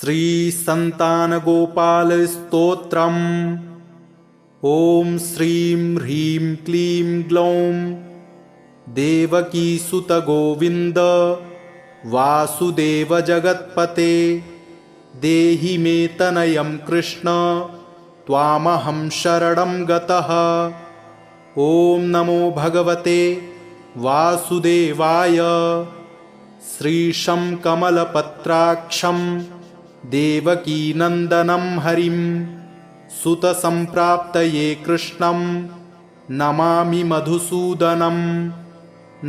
श्रीसन्तानगोपालस्तोत्रम्। ॐ श्रीं ह्रीं क्लीं ग्लौं देवकीसुतगोविन्द वासुदेव जगत्पते देहि मे तनयं कृष्ण त्वामहं शरणं गतः। ॐ नमो भगवते वासुदेवाय। श्रीशं कमलपत्राक्षं देवकीनन्दनं हरिं सुतसम्प्राप्तये कृष्णं नमामि मधुसूदनं।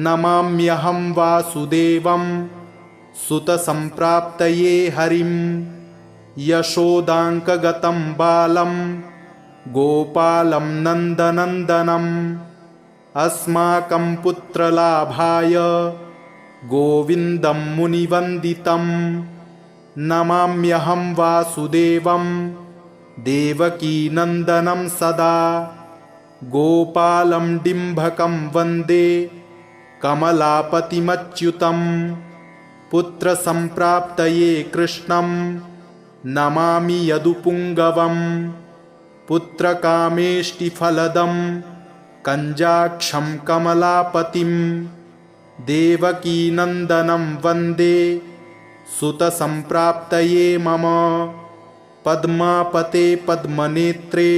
नमाम्यहं वासुदेवं सुतसम्प्राप्तये हरिं यशोदाङ्कगतं बालं गोपालं नन्दनन्दनम्। अस्माकं पुत्रलाभाय गोविन्दं मुनिवन्दितं। नमाम्यहं वासुदेवं देवकीनन्दनं सदा। गोपालं डिम्भकं वन्दे कमलापतिमच्युतं। पुत्रसम्प्राप्तये कृष्णं नमामि यदुपुङ्गवम्। पुत्रकामेष्टिफलदं कञ्जाक्षं कमलापतिं देवकीनन्दनं वन्दे सुतसम्प्राप्तये मम। पद्मापते पद्मनेत्रे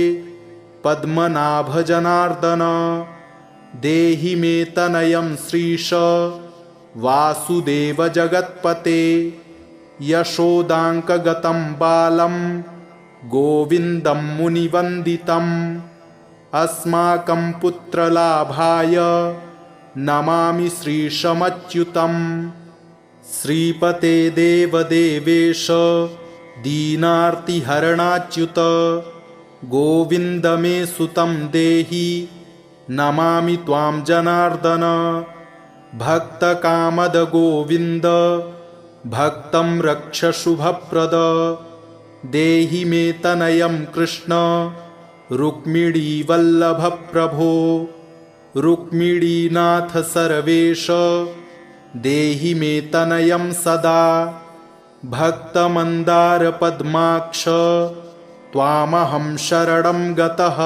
पद्मनाभजनार्दन देहि मे तनयं श्रीश वासुदेव जगत्पते यशोदाङ्कगतं बालं गोविन्दं मुनिवन्दितम्। अस्माकं पुत्रलाभाय नमामि श्रीशमच्युतं। श्रीपते देवदेवेश दीनार्तिहरणाच्युत गोविन्द मे सुतं देहि नमामि त्वां जनार्दन। भक्तकामद गोविन्द भक्तं रक्ष शुभप्रद देहि मे तनयं कृष्ण रुक्मिणीवल्लभ प्रभो। रुक्मिणीनाथ सर्वेश देहि मे तनयं सदा। भक्तमन्दारपद्माक्ष त्वामहं शरणं गतः।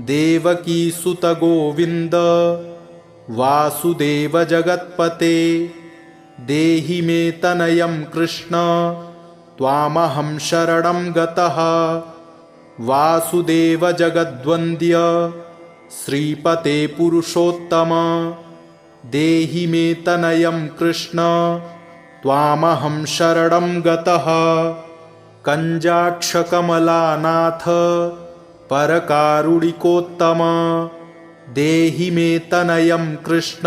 देवकीसुतगोविन्द वासुदेव जगत्पते देहि मे तनयं कृष्ण त्वामहं शरणं गतः। वासुदेव जगद्वन्द्य श्रीपते पुरुषोत्तम देहि मे तनयं कृष्ण त्वामहं शरणं गतः। कञ्जाक्षकमलानाथ परकारुणिकोत्तम देहि मे तनयं कृष्ण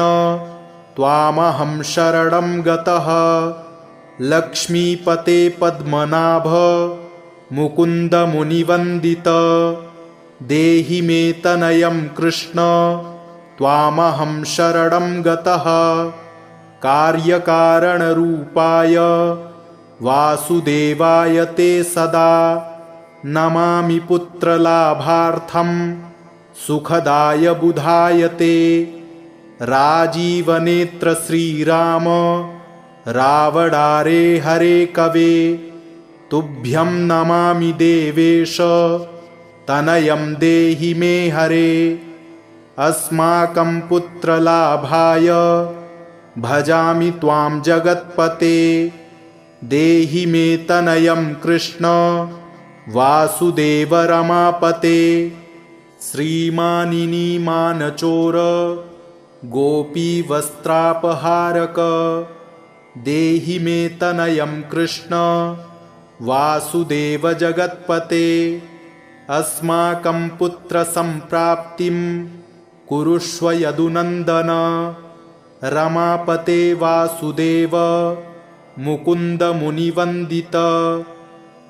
त्वामहं शरणं गतः। लक्ष्मीपते पद्मनाभ मुकुन्द मुनिवन्दित देहि मे तनयं कृष्ण त्वामहं शरणं गतः। कार्यकारणरूपाय वासुदेवाय ते सदा नमामि पुत्रलाभार्थं सुखदाय बुधाय ते। राजीवनेत्र श्रीराम रावणारे हरे कवे तुभ्यं नमामि देवेश तनयं देहि मे हरे। अस्माकं पुत्रलाभाय भजामि त्वां जगत्पते देहि मे तनयं कृष्ण वासुदेव रमापते। श्रीमानिनी मानचोर गोपीवस्त्रापहारक देहि मे तनयं कृष्ण वासुदेव जगत्पते। अस्माकं पुत्रसम्प्राप्तिं कुरुष्व यदुनन्दन। रमापते वासुदेव मुकुन्द मुनिवन्दित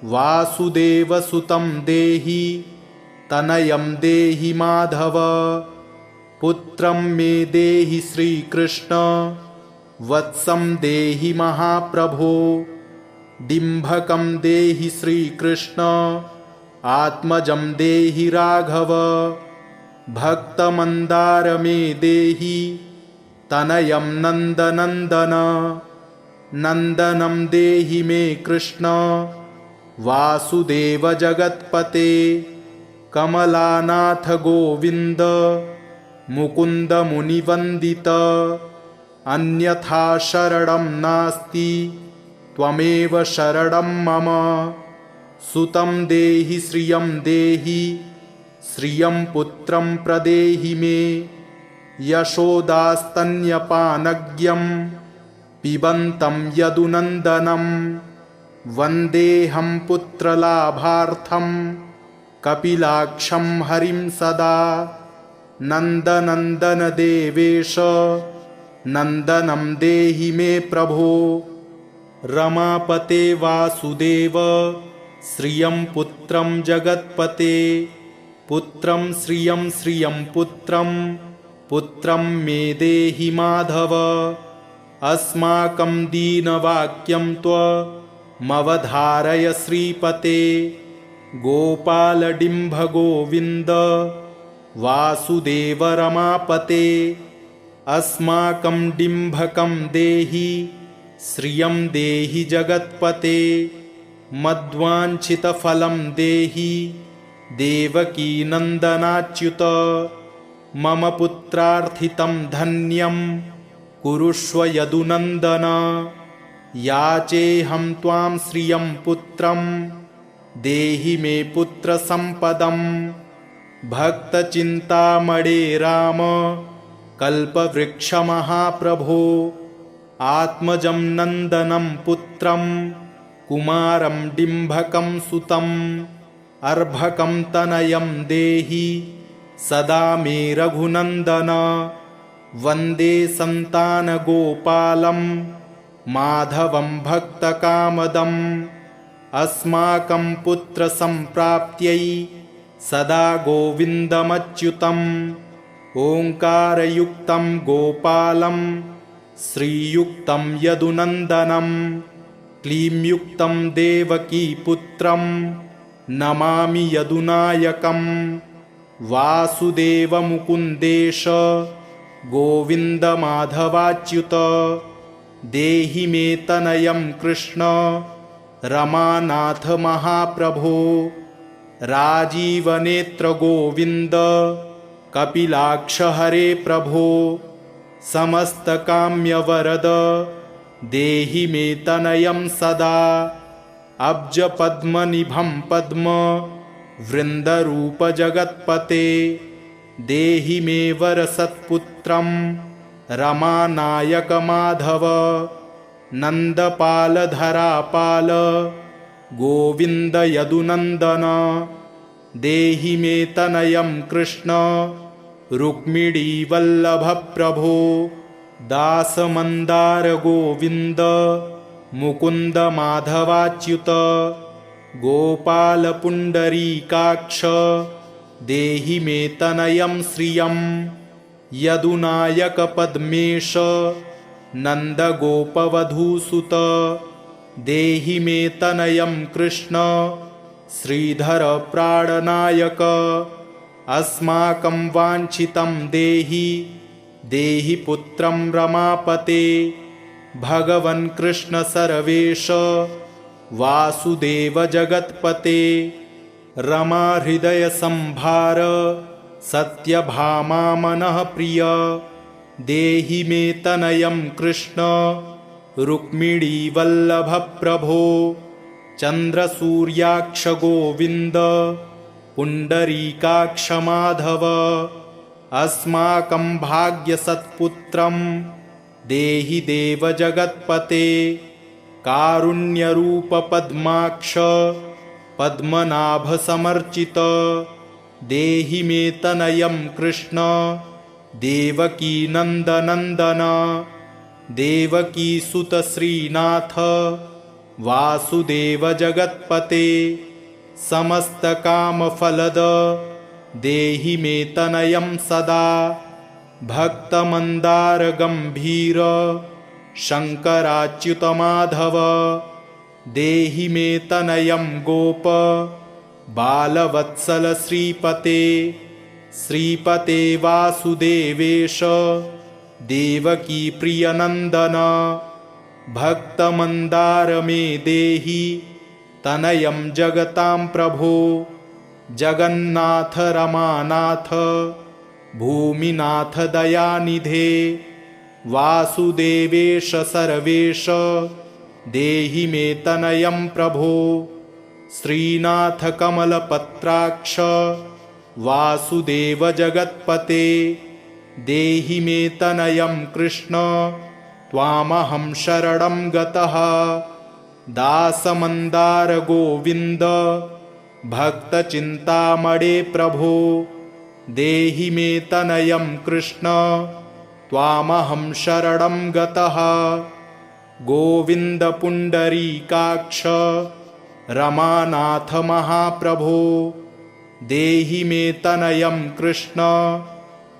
वासुदेवसुतं देहि तनयं देहि माधव। पुत्रं मे देहि श्रीकृष्ण वत्सं देहि महाप्रभो। डिम्भकं देहि श्रीकृष्ण आत्मजं देहि राघव। भक्तमन्दार मे देहि तनयं नन्दनन्दन। नन्दनं देहि मे कृष्ण वासुदेव जगत्पते कमलानाथ गोविन्द मुकुन्द मुनिवन्दित अन्यथा शरणं नास्ति त्वमेव शरणं मम सुतं देहि श्रियं पुत्रं प्रदेहि मे यशोदास्तन्यपानज्ञं पिबन्तं यदुनन्दनं वन्देऽहं पुत्रलाभार्थं कपिलाक्षं हरिं सदा नन्दनन्दन देवेश नन्दनं देहि मे प्रभो रमापते वासुदेव श्रियं पुत्रं जगत्पते पुत्रं श्रियं पुत्रं मे देहि माधव अस्माकं दीनवाक्यं त्वमवधारय श्रीपते गोपालडिम्भ गोविन्द वासुदेव रमापते अस्माकं डिम्भकं देहि श्रियं देहि जगत्पते मद्वाञ्छितफलं देहि देवकीनन्दनाच्युत मम पुत्रार्थितं धन्यं कुरुष्व यदुनन्दन याचेऽहं त्वां श्रियं पुत्रं देहि मे पुत्रसम्पदं भक्तचिन्तामणे राम कल्पवृक्षमहाप्रभो आत्मजं नन्दनं पुत्रं कुमारं डिम्भकं सुतम् अर्भकं तनयं देहि सदा मे रघुनन्दन वन्दे सन्तानगोपालं माधवं भक्तकामदम् अस्माकं पुत्रसम्प्राप्त्यै सदा गोविन्दमच्युतम् ओङ्कारयुक्तं गोपालं श्रीयुक्तं यदुनन्दनं क्लींयुक्तं देवकीपुत्रं नमामि यदुनायकं वासुदेवमुकुन्देश गोविन्दमाधवाच्युत देहि मे तनयं कृष्ण रमानाथ महाप्रभो राजीवनेत्र गोविन्द कपिलाक्ष हरे प्रभो समस्तकाम्यवरद देहि मे तनयं सदा अब्जपद्मनिभं पद्म वृन्दरूपजगत्पते देहि मे वरसत्पुत्रं रमानायक माधव नन्दपालधरापाल गोविन्द यदुनन्दन देहि मे तनयं कृष्ण रुक्मिणीवल्लभ प्रभो दासमन्दार गोविन्द मुकुन्द माधवाच्युत गोपालपुण्डरीकाक्ष देहि मे तनयं श्रियं यदुनायक पद्मेश नन्दगोपवधूसुत देहि मे तनयं कृष्ण श्रीधर प्राणनायक अस्माकं वाञ्छितं देहि देहि पुत्रं रमापते भगवन् कृष्ण सर्वेश वासुदेव जगत्पते रमा हृदय संभार सत्यभामा मनः प्रिय देहि मे तनयं कृष्ण रुक्मिणी वल्लभ प्रभो चन्द्रसूर्याक्ष गोविन्द पुण्डरीकाक्ष माधव अस्माकं भाग्यसत्पुत्रं देहि देव जगत्पते कारुण्यरूप पद्माक्ष पद्मनाभ समर्चित देहि मे तनयं कृष्ण देवकी नन्दनन्दन देवकी सुत श्रीनाथ वासुदेव जगत्पते समस्तकामफलद देहि मे तनयं सदा भक्तमन्दार गम्भीर शङ्कराच्युत माधव देहि मे तनयं गोप बालवत्सल श्रीपते श्रीपते वासुदेवेश देवकी प्रियनन्दन भक्तमन्दार मे देहि तनयं जगतां प्रभो जगन्नाथ रमानाथ भूमिनाथ दयानिधे वासुदेवेश सर्वेश देहि मे तनयं प्रभो श्रीनाथ कमलपत्राक्ष वासुदेव जगत्पते देहि मे तनयं कृष्ण त्वामहं शरणं गतः दासमन्दार गोविन्द भक्तचिन्तामणे प्रभो देहि मे तनयं कृष्ण त्वामहं शरणं गतः गोविन्द पुण्डरीकाक्ष रमानाथ महाप्रभो देहि मे तनयं कृष्ण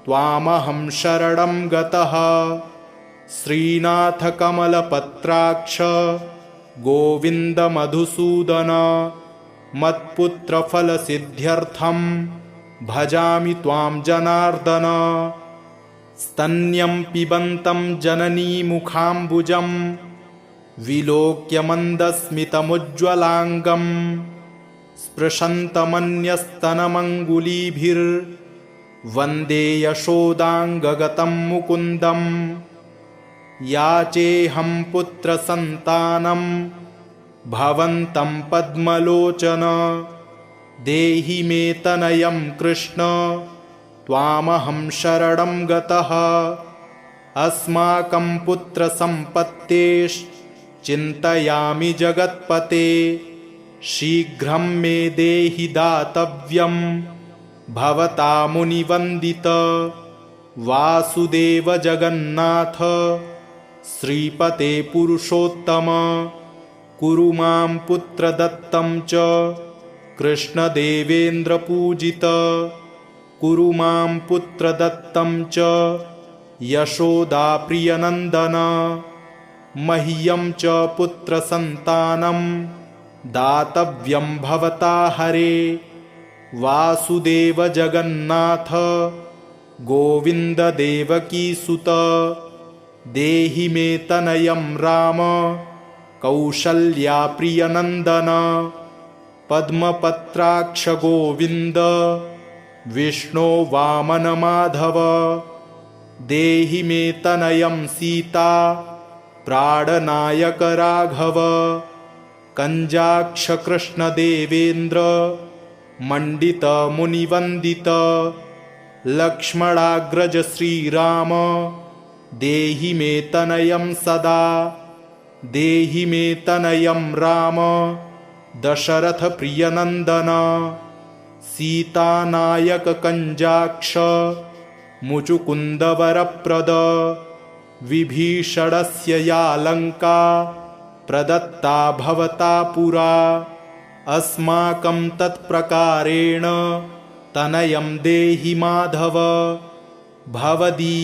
त्वामहं शरणं गतः श्रीनाथ कमलपत्राक्ष गोविन्द मधुसूदन मत्पुत्रफलसिद्ध्यर्थं भजामि त्वां जनार्दन स्तन्यं पिबन्तं जननीमुखाम्बुजं विलोक्य मन्दस्मितमुज्ज्वलाङ्गं स्पृशन्तमन्यस्तनमङ्गुलीभिर्वन्दे यशोदाङ्गगतं मुकुन्दं याचेऽहं पुत्रसन्तानं भवन्तं पद्मलोचन देहि मे तनयं कृष्ण त्वामहं शरणं गतः अस्माकं पुत्रसम्पत्तेश्चिन्तयामि जगत्पते शीघ्रं मे देहि दातव्यं भवता मुनिवन्दित वासुदेव जगन्नाथ श्रीपते पुरुषोत्तम कुरु मां पुत्रदत्तं च कृष्णदेवेन्द्रपूजित कुरु मां पुत्रदत्तं च यशोदाप्रियनन्दन मह्यं च पुत्रसन्तानं दातव्यं भवता हरे वासुदेव जगन्नाथ गोविन्द देवकीसुत देहि मे तनयं राम कौसल्याप्रियनन्दन पद्मपत्राक्ष गोविन्द विष्णो वामन माधव देहि मे तनयं सीता प्राणनायक राघव कञ्जाक्ष कृष्णदेवेन्द्र मण्डित मुनिवन्दित लक्ष्मणाग्रज श्रीराम देहि मे तनयं सदा देहि मे तनयं राम दशरथ प्रियनन्दन सीतानायक कञ्जाक्ष मुचुकुन्दवरप्रद विभीषणस्य या लङ्का प्रदत्ता भवता पुरा अस्माकं तत्प्रकारेण तनयं देहि माधव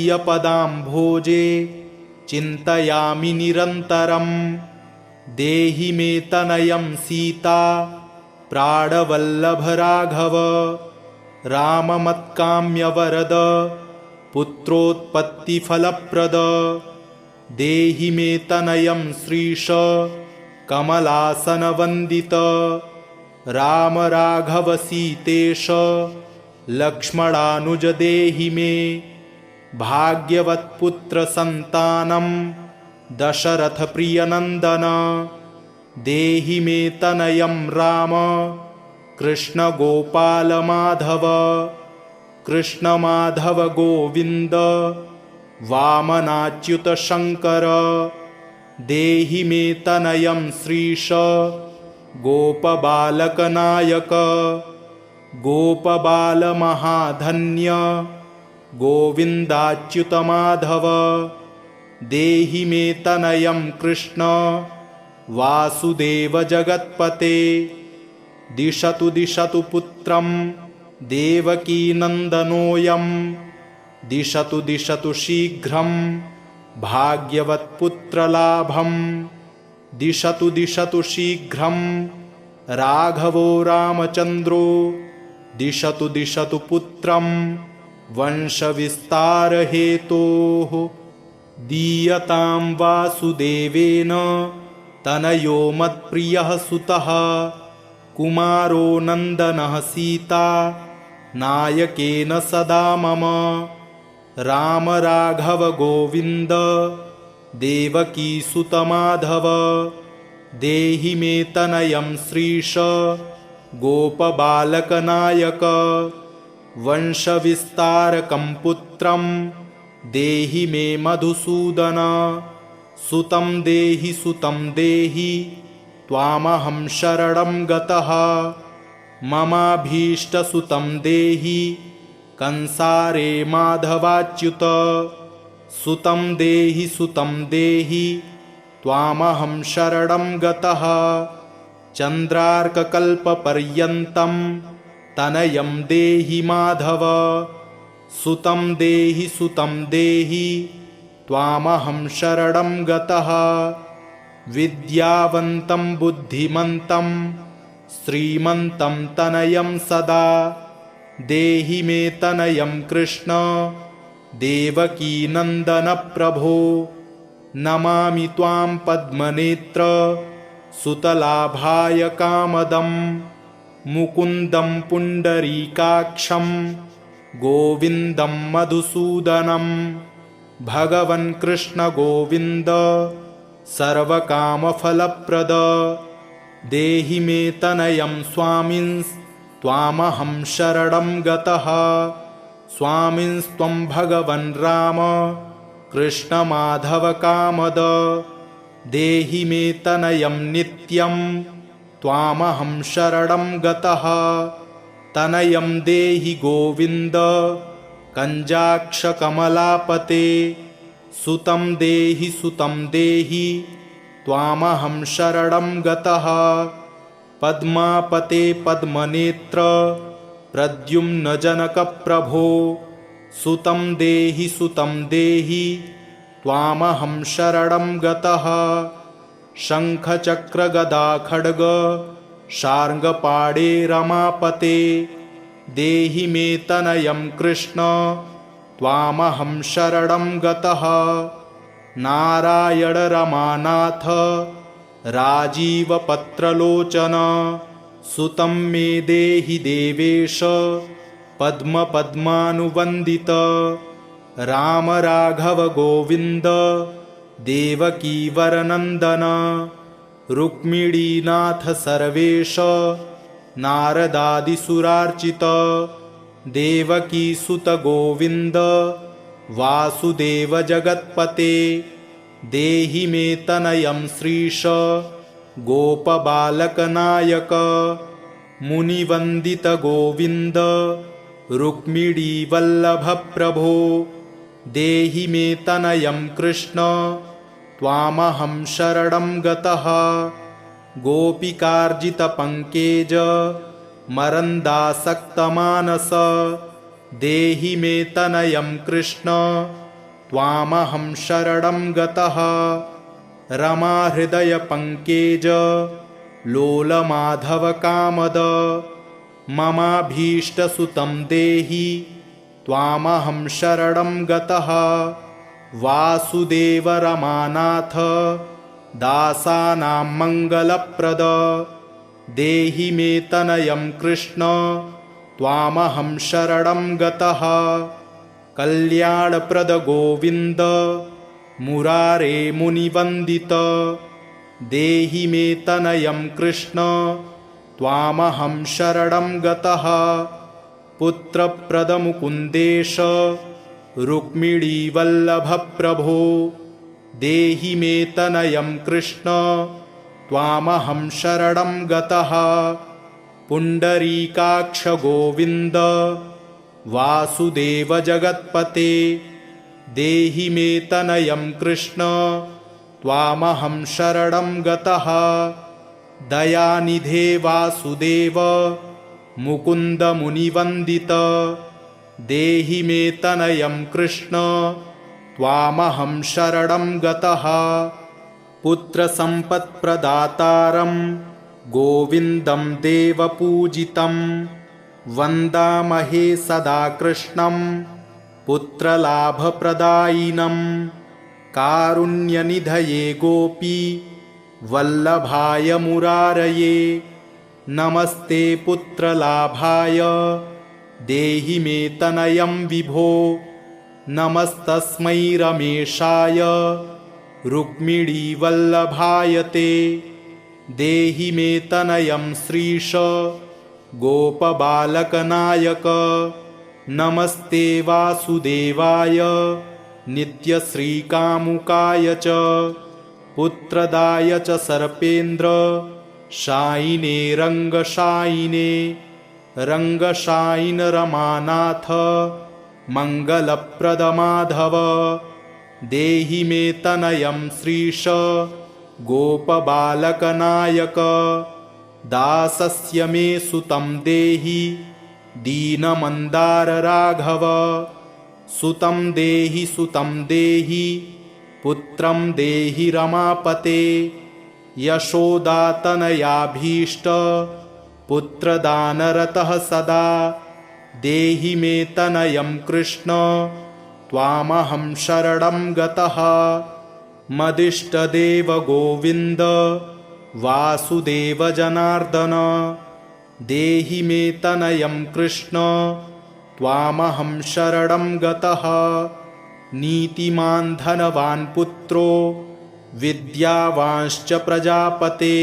भवदीयपदाम्भोजे चिन्तयामि निरन्तरं देहि मे तनयं सीता प्राणवल्लभ राघव राममत्काम्यवरद पुत्रोत्पत्तिफलप्रद देहि मे तनयं श्रीश कमलासनवन्दित राम राघव सीतेश लक्ष्मणानुज देहि मे भाग्यवत्पुत्रसन्तानं दशरथ प्रियनन्दन देहि मे तनयं राम कृष्ण गोपाल माधव कृष्ण माधव गोविन्द वामनाच्युत शङ्कर देहि मे तनयं श्रीश गोपबालकनायक गोपबालमहाधन्य गोविन्दाच्युत माधव देहि मे तनयं कृष्ण वासुदेव जगत्पते दिशतु दिशतु पुत्रं देवकीनन्दनोऽयं दिशतु दिशतु शीघ्रं भाग्यवत्पुत्रलाभं दिशतु दिशतु शीघ्रं राघवो रामचन्द्रो दिशतु दिशतु पुत्रं वंशविस्तारहेतोः दीयतां वासुदेवेन तनयो मत्प्रियः सुतः कुमारो नन्दनः सीता नायकेन सदा मम। राम राघव गोविन्द देवकी सुत माधव देहि मे तनयं श्रीश गोपबालकनायक। वंशविस्तारकं पुत्रं देहि मे मधुसूदन। सुतं देहि त्वामहं शरणं गतः। ममाभीष्टसुतं देहि कंसारे माधवाच्युत। सुतं देहि त्वामहं शरणं गतः। चन्द्रार्ककल्पपर्यन्तं तनयं देहि माधव। सुतं देहि त्वामहं शरणं गतः। विद्यावन्तं बुद्धिमन्तं श्रीमन्तं तनयं सदा देहि मे तनयं कृष्ण देवकीनन्दन प्रभो। नमामि त्वां पद्मनेत्र सुतलाभाय कामदं मुकुन्दं पुण्डरीकाक्षं गोविन्दं मधुसूदनं। भगवन् कृष्ण गोविन्द सर्वकामफलप्रद देहि मे तनयं स्वामिंस्त्वामहं शरणं गतः। स्वामिंस्त्वं भगवन् राम कृष्ण माधव कामद देहि मे तनयं नित्यं त्वामहं शरणं गतः। तनयं देहि गोविन्द कञ्जाक्षकमलापते। सुतं देहि त्वामहं शरणं गतः। पद्मापते पद्मनेत्र प्रद्युम्नजनकप्रभो। सुतं देहि त्वामहं शरणं गतः। शङ्खचक्रगदाखड्ग शार्ङ्गपाणे रमापते देहि मे तनयं कृष्ण त्वामहं शरणं गतः। नारायण रमानाथ राजीवपत्रलोचन सुतं मे देहि देवेश पद्मपद्मानुवन्दित। राम राघव गोविन्द देवकीवरनन्दन रुक्मिणीनाथ सर्वेश नारदादिसुरार्चित। देवकीसुत गोविन्द वासुदेव जगत्पते देहि मे तनयं श्रीश गोपबालकनायक। मुनिवन्दित गोविन्द रुक्मिणीवल्लभ प्रभो देहि मे तनयं कृष्ण त्वामहं शरणं गतः। गोपिकार्जितपङ्केज मरन्दासक्तमानस देहि मे तनयं कृष्ण त्वामहं शरणं गतः। रमाहृदयपङ्केज लोलमाधवकामद ममाभीष्टसुतं देहि त्वामहं शरणं गतः। वासुदेव रमानाथ दासानां मङ्गलप्रद देहि मे तनयं कृष्ण त्वामहं शरणं गतः। कल्याणप्रद गोविन्द मुरारे मुनिवन्दित देहि मे तनयं कृष्ण त्वामहं शरणं गतः। पुत्रप्रद मुकुन्देश रुक्मिणीवल्लभ प्रभो देहि मे तनयं कृष्ण त्वामहं शरणं गतः। पुण्डरीकाक्ष गोविन्द वासुदेव जगत्पते देहि मे तनयं कृष्ण त्वामहं शरणं गतः। दयानिधे वासुदेव मुकुन्द मुनिवन्दित देहि मे तनयं कृष्ण त्वामहं शरणं गतः। पुत्रसम्पत्प्रदातारं गोविन्दं देवपूजितं वन्दामहे सदा कृष्णं पुत्रलाभप्रदायिनं। कारुण्यनिधये गोपी वल्लभाय मुरारये नमस्ते पुत्रलाभाय देहि मे तनयं विभो नमस्तस्मै रमेशाय रुक्मिणीवल्लभाय ते देहि मे तनयं श्रीश गोपबालकनायक नमस्ते वासुदेवाय नित्यश्रीकामुकाय च पुत्रदाय च सर्पेन्द्र शायिने रङ्गशायिने रङ्गशायिन रमानाथ मङ्गलप्रदमाधव देहि मे तनयं श्रीश गोपबालकनायक दासस्य मे सुतं देहि दीनमन्दारराघव सुतं देहि पुत्रं देहि रमापते यशोदातनयाभीष्ट पुत्रदानरतः सदा देहि मे तनयं कृष्ण त्वामहं शरणं गतः मदिष्टदेव गोविन्द वासुदेव जनार्दन देहि मे तनयं कृष्ण त्वामहं शरणं गतः नीतिमान् धनवान् पुत्रो विद्यावांश्च प्रजापते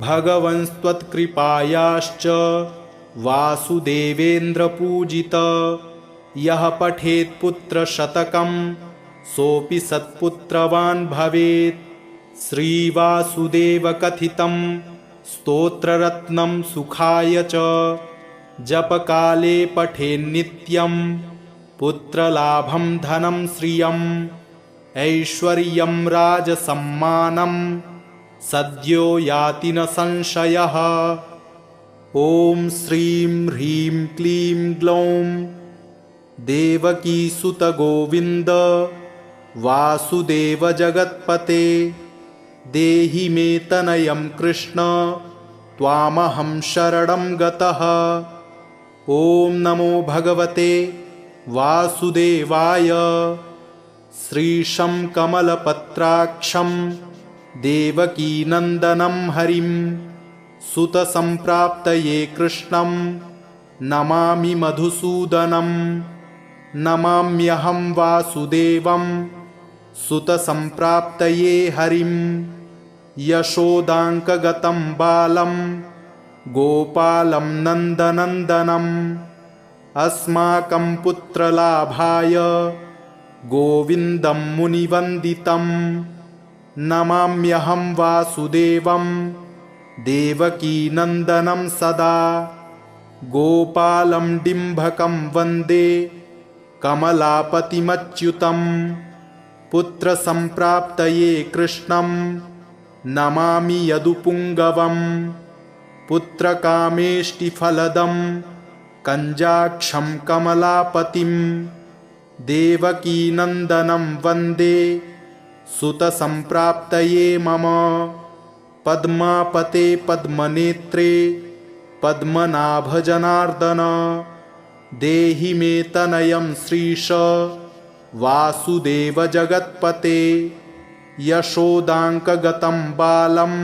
भगवंस्त्वत्कृपायाश्च वासुदेवेन्द्रपूजित यः पठेत् पुत्रशतकं सोऽपि सत्पुत्रवान् भवेत् श्रीवासुदेवकथितं स्तोत्ररत्नं सुखाय च जपकाले पठेन्नित्यं पुत्रलाभं धनं श्रियम् ऐश्वर्यं राजसम्मानं सद्यो याति न संशयः ॐ श्रीं ह्रीं क्लीं ग्लौं देवकीसुत गोविन्द वासुदेव जगत्पते देहि मे तनयं कृष्ण त्वामहं शरणं गतः ॐ नमो भगवते वासुदेवाय श्रीशं कमलपत्राक्षं देवकीनन्दनं हरिं सुतसम्प्राप्तये कृष्णं नमामि मधुसूदनं नमाम्यहं वासुदेवं सुतसम्प्राप्तये हरिं यशोदाङ्कगतं बालं गोपालं नन्दनन्दनम् अस्माकं पुत्रलाभाय गोविन्दं मुनिवन्दितं नमाम्यहं वासुदेवं देवकीनन्दनं सदा गोपालं डिम्भकं वन्दे कमलापतिमच्युतं पुत्रसम्प्राप्तये कृष्णं नमामि यदुपुङ्गवं पुत्रकामेष्टिफलदं कञ्जाक्षं कमलापतिं देवकीनन्दनं वन्दे सुतसम्प्राप्तये मम पद्मापते पद्मनेत्रे पद्मनाभजनार्दन देहि मे तनयं श्रीश वासुदेव जगत्पते यशोदाङ्कगतं बालं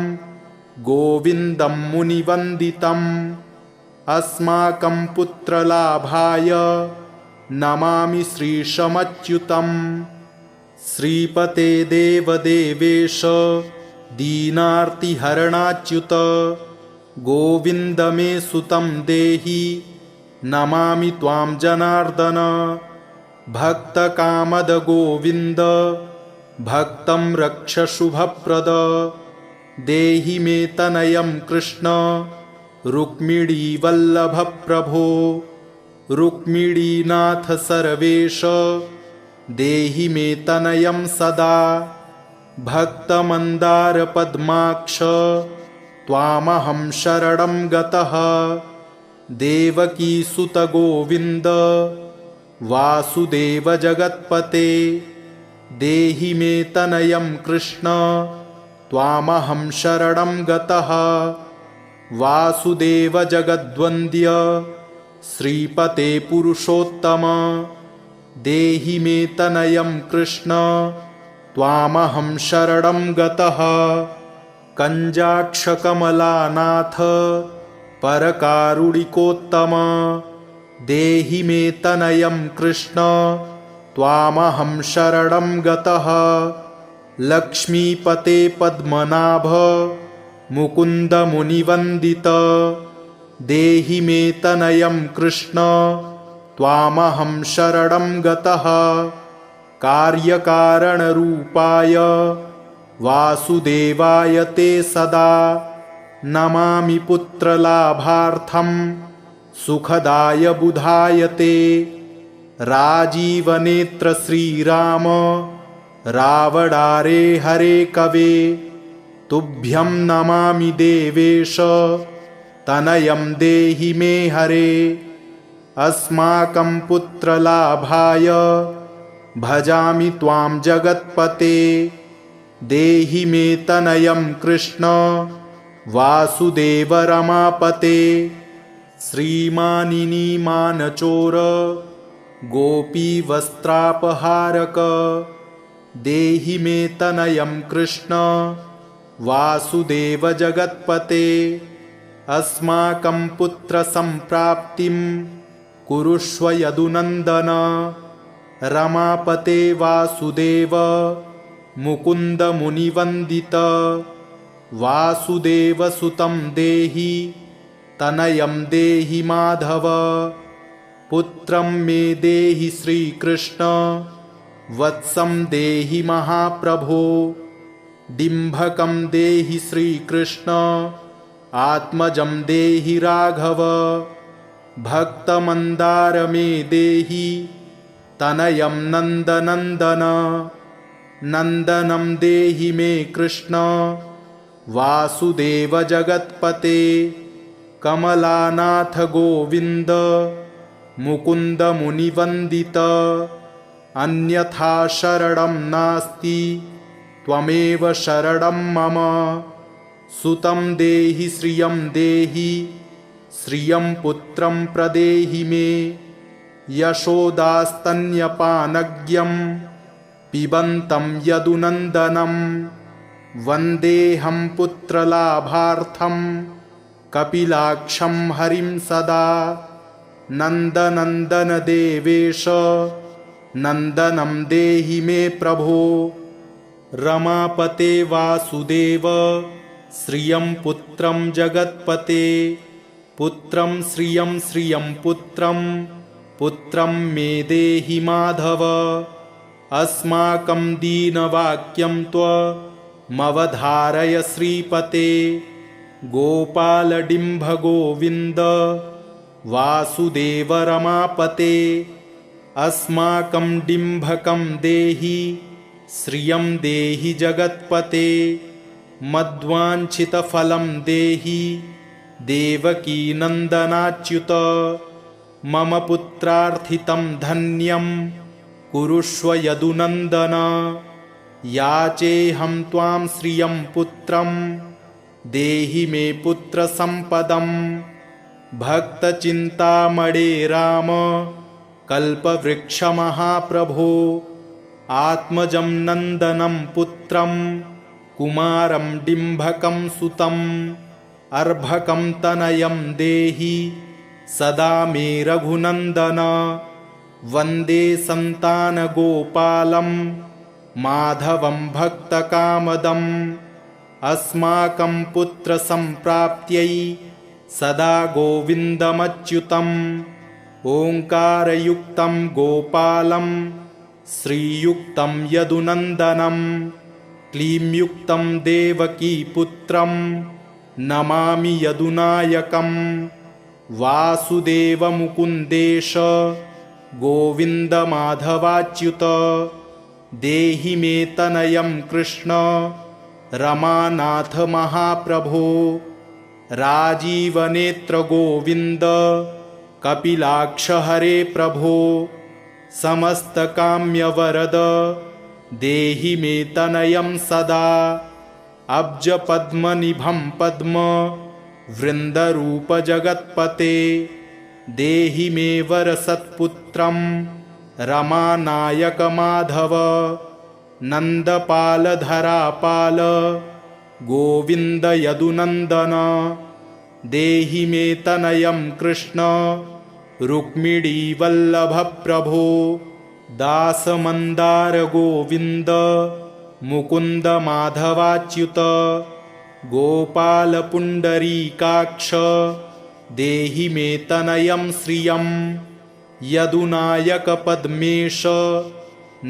गोविन्दं मुनिवन्दितम् अस्माकं पुत्रलाभाय नमामि श्रीशमच्युतं श्रीपते देवदेवेश दीनार्तिहरणाच्युत गोविन्द मे सुतं देहि नमामि त्वां जनार्दन भक्तकामद गोविन्द भक्तं रक्ष शुभप्रद देहि मे तनयं कृष्ण रुक्मिणीवल्लभ प्रभो रुक्मिणीनाथ सर्वेश देहि मे तनयं सदा भक्तमन्दारपद्माक्ष त्वामहं शरणं गतः देवकीसुत गोविन्द वासुदेव जगत्पते देहि मे तनयं कृष्ण त्वामहं शरणं गतः वासुदेव जगद्वन्द्य श्रीपते पुरुषोत्तम देहि मे तनयं कृष्ण त्वामहं शरणं गतः। कञ्जाक्षकमलानाथ परकारुणिकोत्तम, देहि मे तनयं कृष्ण त्वामहं शरणं गतः। लक्ष्मीपते पद्मनाभ मुकुन्द मुनिवन्दित, देहि मे तनयं कृष्ण त्वामहं शरणं गतः। कार्यकारणरूपाय वासुदेवाय ते सदा नमामि पुत्रलाभार्थं सुखदाय बुधाय ते। राजीवनेत्र श्रीराम रावणारे हरे कवे, तुभ्यं नमामि देवेश तनयं देहि मे हरे। अस्माकं पुत्रलाभाय भजामि त्वां जगत्पते, देहि मे तनयं कृष्ण वासुदेव रमापते। श्रीमानिनीमानचोर गोपीवस्त्रापहारक, देहि मे तनयं कृष्ण वासुदेव जगत्पते। अस्माकं पुत्रसम्प्राप्तिं कुरुष्व यदुनन्दन, रमापते वासुदेव मुकुन्द मुनिवन्दित। वासुदेवसुतं देहि तनयं देहि माधव, पुत्रं मे देहि श्रीकृष्ण वत्सं देहि महाप्रभो। डिम्भकं देहि श्रीकृष्ण आत्मजं देहि राघव, भक्तमन्दार मे देहि तनयं नन्दनन्दन। नन्दनं देहि मे कृष्ण वासुदेव जगत्पते। कमलानाथ गोविन्द मुकुन्द मुनिवन्दित, अन्यथा शरणं नास्ति त्वमेव शरणं मम। सुतं देहि श्रियं देहि श्रियं पुत्रं प्रदेहि मे, यशोदास्तन्यपानज्ञं पिबन्तं यदुनन्दनं। वन्देऽहं पुत्रलाभार्थं कपिलाक्षं हरिं सदा। नन्दनन्दन देवेश नन्दनं देहि मे प्रभो। रमापते वासुदेव श्रियं पुत्रं जगत्पते, पुत्रं श्रियं श्रियं पुत्रं पुत्रं मे देहि माधव। अस्माकं दीनवाक्यं त्वमवधारय श्रीपते। गोपालडिम्भ गोविन्द वासुदेव रमापते। अस्माकं डिम्भकं देहि श्रियं देहि जगत्पते। मद्वाञ्छितफलं देहि देवकीनन्दनाच्युत। मम पुत्रार्थितं धन्यं कुरुष्व यदुनन्दन। याचेऽहं त्वां श्रियं पुत्रं देहि मे पुत्रसम्पदं। भक्तचिन्तामणे राम कल्पवृक्षमहाप्रभो। आत्मजं नन्दनं पुत्रं कुमारं डिम्भकं सुतम्। अर्भकं तनयं देहि सदा मे रघुनन्दन। वन्दे सन्तानगोपालं माधवं भक्तकामदम्। अस्माकं पुत्रसम्प्राप्त्यै सदा गोविन्दमच्युतम्। ओङ्कारयुक्तं गोपालं श्रीयुक्तं यदुनन्दनं। क्लींयुक्तं देवकीपुत्रं नमामि यदुनायकं। वासुदेवमुकुन्देश गोविन्दमाधवाच्युत, देहि मे तनयं कृष्ण रमानाथ महाप्रभो। राजीवनेत्र गोविन्द कपिलाक्ष हरे प्रभो। समस्तकाम्यवरद देहि मे तनयं सदा। अब्जपद्मनिभं पद्म वृन्दरूप जगत्पते। देहि मे वरसत्पुत्रं रमानायक माधव। नन्दपाल धरापाल गोविन्द यदुनन्दन देहि मे तनयं कृष्ण रुक्मिणीवल्लभ प्रभो दासमन्दार गोविन्द मुकुन्द माधवाच्युत गोपाल पुण्डरीकाक्ष देहि मे तनयं श्रियं यदुनायक पद्मेश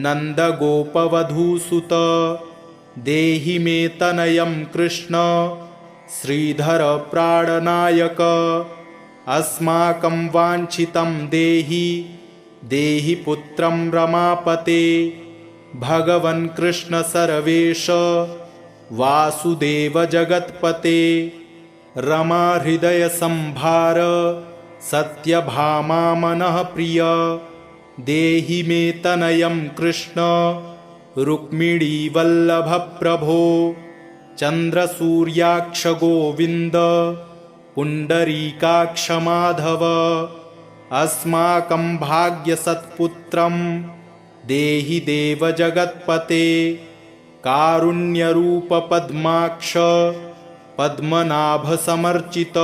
नन्दगोपवधूसुत देहि मे तनयं कृष्ण श्रीधर प्राणनायक अस्माकं वाञ्छितं देहि देहि पुत्रं रमापते भगवन् कृष्ण सर्वेश वासुदेव जगत्पते रमा हृदय संभार सत्यभामा मनः प्रिय देहि मे तनयं कृष्ण रुक्मिणी वल्लभ प्रभो चन्द्रसूर्याक्ष गोविन्द पुण्डरीकाक्ष माधव अस्माकं भाग्यसत्पुत्रं देहि देव जगत्पते कारुण्यरूप पद्माक्ष पद्मनाभ समर्चित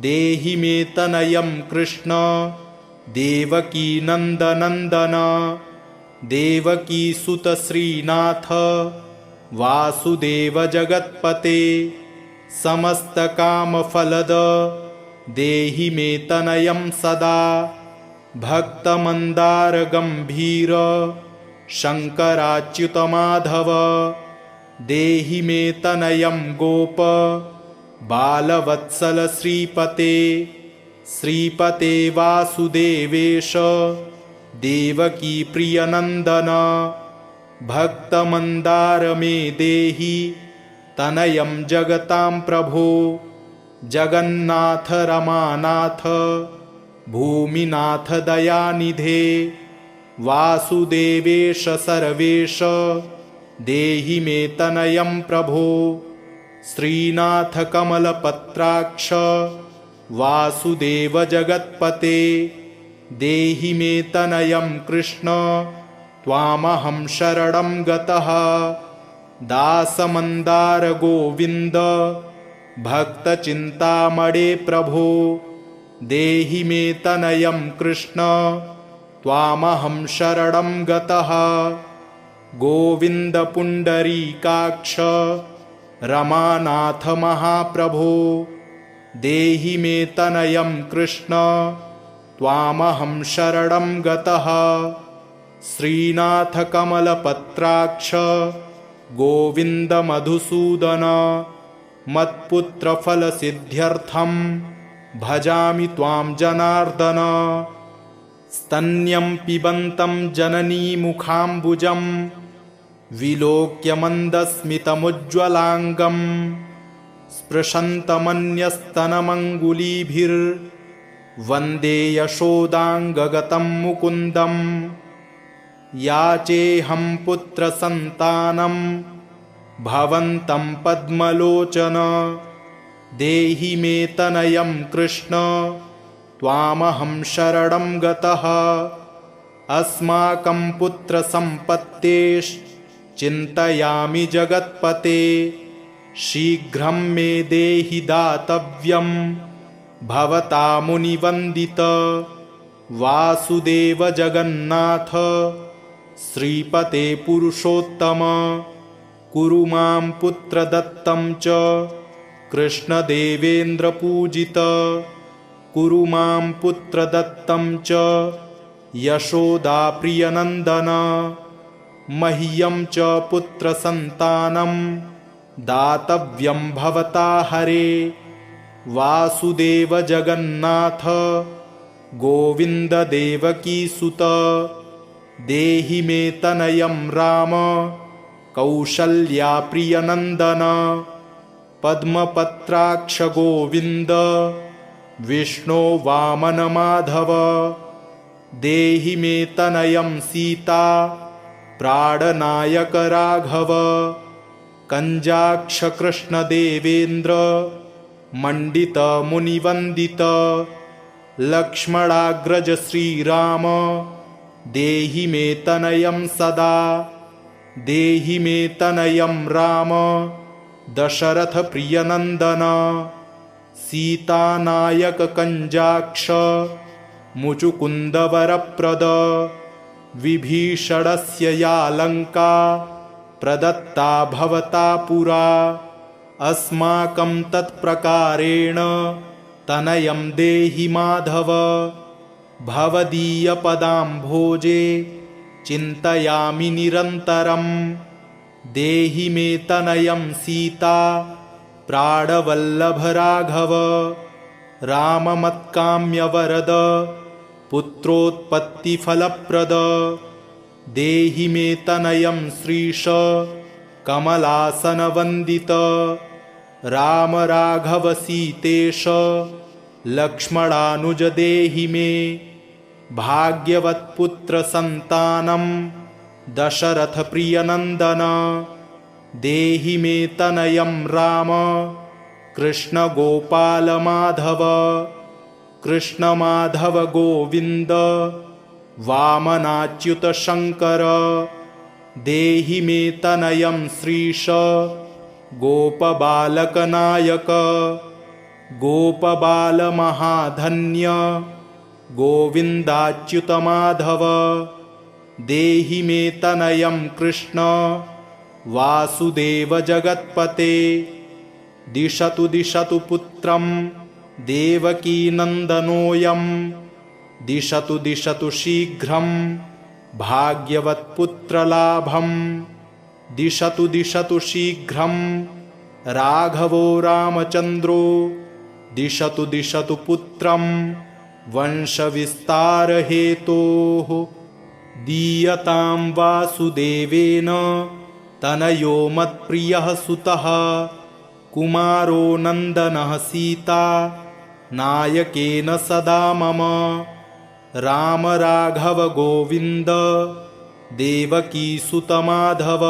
देहि मे तनयं कृष्ण देवकी नन्दनन्दन देवकी सुत श्रीनाथ वासुदेव जगत्पते समस्त कामफलद देहि मे तनयं सदा भक्तमन्दार गम्भीर शङ्कराच्युत माधव देहि मे तनयं गोप बालवत्सल श्रीपते श्रीपते वासुदेवेश देवकी प्रियनन्दन भक्तमन्दार मे देहि तनयं जगतां प्रभो जगन्नाथ रमानाथ भूमिनाथ दयानिधे वासुदेवेश सर्वेश देहि मे तनयं प्रभो श्रीनाथ कमलपत्राक्ष वासुदेव जगत्पते देहि मे तनयं कृष्ण त्वामहं शरणं गतः दासमन्दार गोविन्द भक्तचिन्तामणे प्रभो देहि मे तनयं कृष्ण त्वामहं शरणं गतः गोविन्द पुण्डरीकाक्ष रमानाथ महाप्रभो देहि मे तनयं कृष्ण त्वामहं शरणं गतः श्रीनाथ कमलपत्राक्ष गोविन्द मधुसूदन मत्पुत्रफलसिद्ध्यर्थं भजामि त्वां जनार्दन स्तन्यं पिबन्तं जननीमुखाम्बुजं विलोक्य मन्दस्मितमुज्ज्वलाङ्गं स्पृशन्तमन्यस्तनमङ्गुलीभिर्वन्दे यशोदाङ्गगतं मुकुन्दं याचेऽहं पुत्रसन्तानं भवन्तं पद्मलोचन देहि मे तनयं कृष्ण त्वामहं शरणं गतः अस्माकं पुत्रसम्पत्तेश्चिन्तयामि जगत्पते शीघ्रं मे देहि दातव्यं भवता मुनिवन्दित वासुदेव जगन्नाथ श्रीपते पुरुषोत्तम कुरु मां पुत्रदत्तं च कृष्णदेवेन्द्रपूजित कुरु मां पुत्रदत्तं च यशोदाप्रियनन्दन मह्यं च पुत्रसन्तानं दातव्यं भवता हरे वासुदेव जगन्नाथ गोविन्द देवकीसुत देहि मे तनयं राम कौसल्याप्रियनन्दन पद्मपत्राक्ष गोविन्द विष्णो वामन माधव देहि मे तनयं सीता प्राणनायक राघव कञ्जाक्ष कृष्णदेवेन्द्र मण्डित मुनिवन्दित लक्ष्मणाग्रज श्रीराम देहि मे तनयं सदा देहि मे तनयं राम दशरथ प्रियनन्दन सीतानायक कंजाक्ष मुचुकुन्दवरप्रद विभीषणस्य या लङ्का प्रदत्ता भवता पुरा अस्माकं तत्प्रकारेण तनयं देहि माधव भवदीयपदाम्भोजे चिन्तयामि निरन्तरं देहि मे तनयं सीता प्राणवल्लभ राघव राममत्काम्यवरद पुत्रोत्पत्तिफलप्रद देहि मे तनयं श्रीश कमलासनवन्दित राम राघव सीतेश लक्ष्मणानुज देहि मे भाग्यवत्पुत्रसन्तानं दशरथ प्रियनन्दन देहि मे तनयं राम कृष्ण गोपाल माधव कृष्ण माधव गोविन्द वामनाच्युत शङ्कर देहि मे तनयं श्रीश गोपबालकनायक गोपबालमहाधन्य गोविन्दाच्युत माधव देहि मे तनयं कृष्ण वासुदेव जगत्पते दिशतु दिशतु पुत्रं देवकीनन्दनोऽयं दिशतु दिशतु शीघ्रं भाग्यवत्पुत्रलाभं दिशतु दिशतु शीघ्रं राघवो रामचन्द्रो दिशतु दिशतु पुत्रं वंशविस्तारहेतोः दीयतां वासुदेवेन तनयो मत्प्रियः सुतः कुमारो नन्दनः सीता नायकेन सदा मम राम राघव गोविन्द देवकीसुत माधव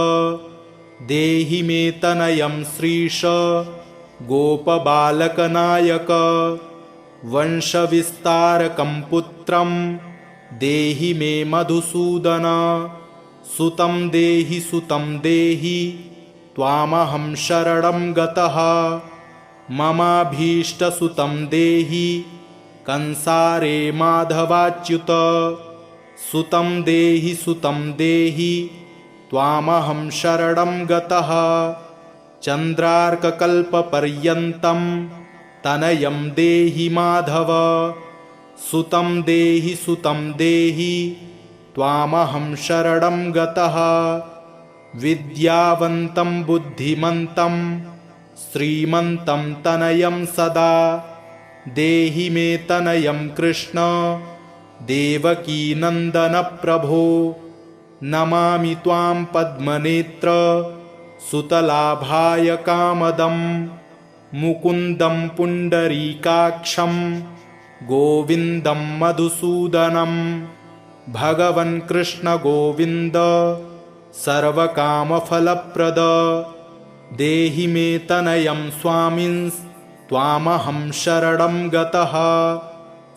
देहि मे तनयं श्रीश गोपबालकनायक वंशविस्तारकं पुत्रं देहि मे मधुसूदन सुतं देहि त्वामहं शरणं गतः ममाभीष्टसुतं देहि कंसारे माधवाच्युत सुतं देहि त्वामहं शरणं गतः चन्द्रार्ककल्पपर्यन्तं तनयं देहि माधव सुतं देहि त्वामहं शरणं गतः विद्यावन्तं बुद्धिमन्तं श्रीमन्तं तनयं सदा देहि मे तनयं कृष्ण देवकीनन्दन प्रभो नमामि त्वां पद्मनेत्र सुतलाभाय कामदं मुकुन्दं पुण्डरीकाक्षं गोविन्दं मधुसूदनं भगवन् कृष्ण गोविन्द सर्वकामफलप्रद देहि मे तनयं स्वामिंस्त्वामहं शरणं गतः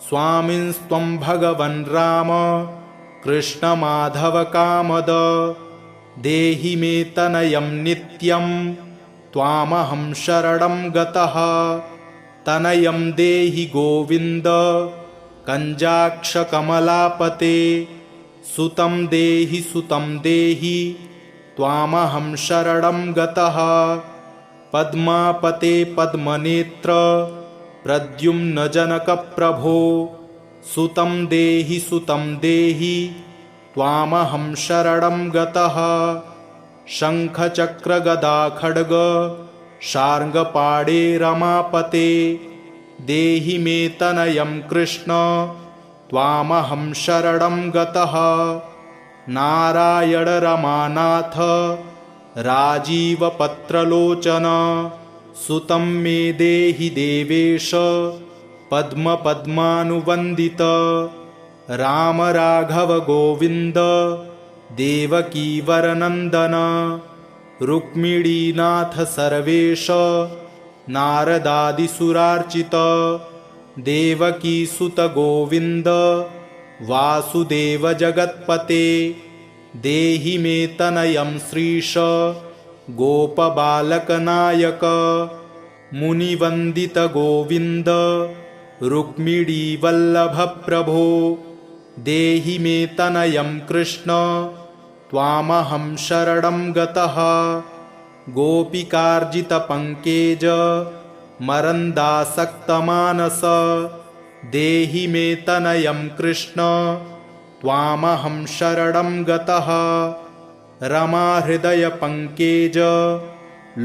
स्वामिंस्त्वं भगवन् राम कृष्ण माधव कामद देहि मे तनयं नित्यं त्वामहं शरणं गतः तनयं देहि गोविन्द कंजाक्षकमलापते सुतं देहि त्वामहं शरणं गतः पद्मापते पद्मनेत्र प्रद्युम्नजनकप्रभो सुतं देहि त्वामहं शरणं गतः शङ्खचक्रगदाखड्ग शार्ङ्गपाणे रमापते देहि मे तनयं कृष्ण त्वामहं शरणं गतः नारायण रमानाथ राजीवपत्रलोचन सुतं मे देहि देवेश पद्मपद्मानुवन्दित राम राघव गोविन्द देवकीवरनन्दन रुक्मिणीनाथ सर्वेश नारदादिसुरार्चित देवकीसुत गोविन्द वासुदेव जगत्पते देहि मे तनयं श्रीश गोपबालकनायक मुनिवन्दित गोविन्द रुक्मिणीवल्लभ प्रभो देहि मे तनयं कृष्ण त्वामहं शरणं गतः गोपिकार्जितपङ्केज मरन्दासक्तमानस देहि मे तनयं कृष्ण त्वामहं शरणं गतः रमाहृदयपङ्केज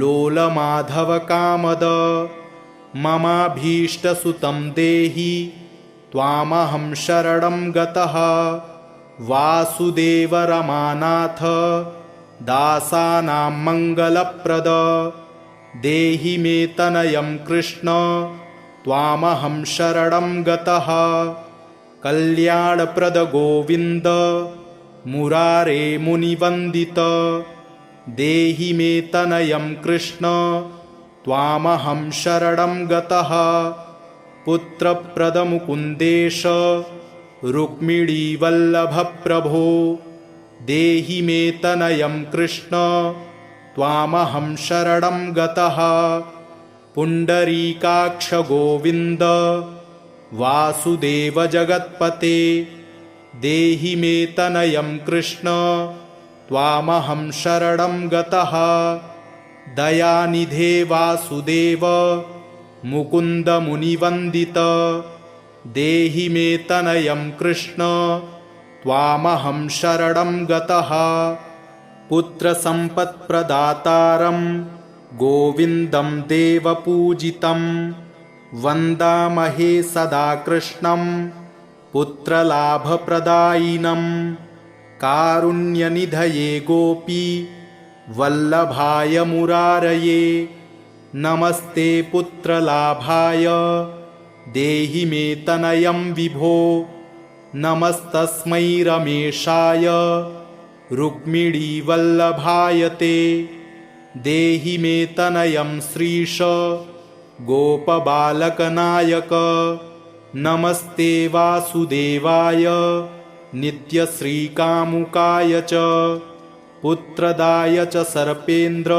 लोलमाधवकामद ममाभीष्टसुतं देहि त्वामहं शरणं गतः वासुदेव रमानाथ दासानां मङ्गलप्रद देहि मे तनयं कृष्ण त्वामहं शरणं गतः कल्याणप्रद गोविन्द मुरारे मुनिवन्दित देहि मे तनयं कृष्ण त्वामहं शरणं गतः पुत्रप्रद मुकुन्देश रुक्मिणीवल्लभ प्रभो देहि मे तनयं कृष्ण त्वामहं शरणं गतः पुण्डरीकाक्ष गोविन्द वासुदेव जगत्पते देहि मे तनयं कृष्ण त्वामहं शरणं गतः दयानिधे वासुदेव मुकुन्द मुनिवन्दित देहि मे तनयं कृष्ण त्वामहं शरणं गतः पुत्रसम्पत्प्रदातारं गोविन्दं देवपूजितं वन्दामहे सदा कृष्णं पुत्रलाभप्रदायिनं कारुण्यनिधये गोपी वल्लभाय मुरारये नमस्ते पुत्रलाभाय देहि मे तनयं विभो नमस्तस्मै रमेशाय रुक्मिणीवल्लभाय ते देहि मे तनयं श्रीश गोपबालकनायक नमस्ते वासुदेवाय नित्यश्रीकामुकाय च पुत्रदाय च सर्पेन्द्र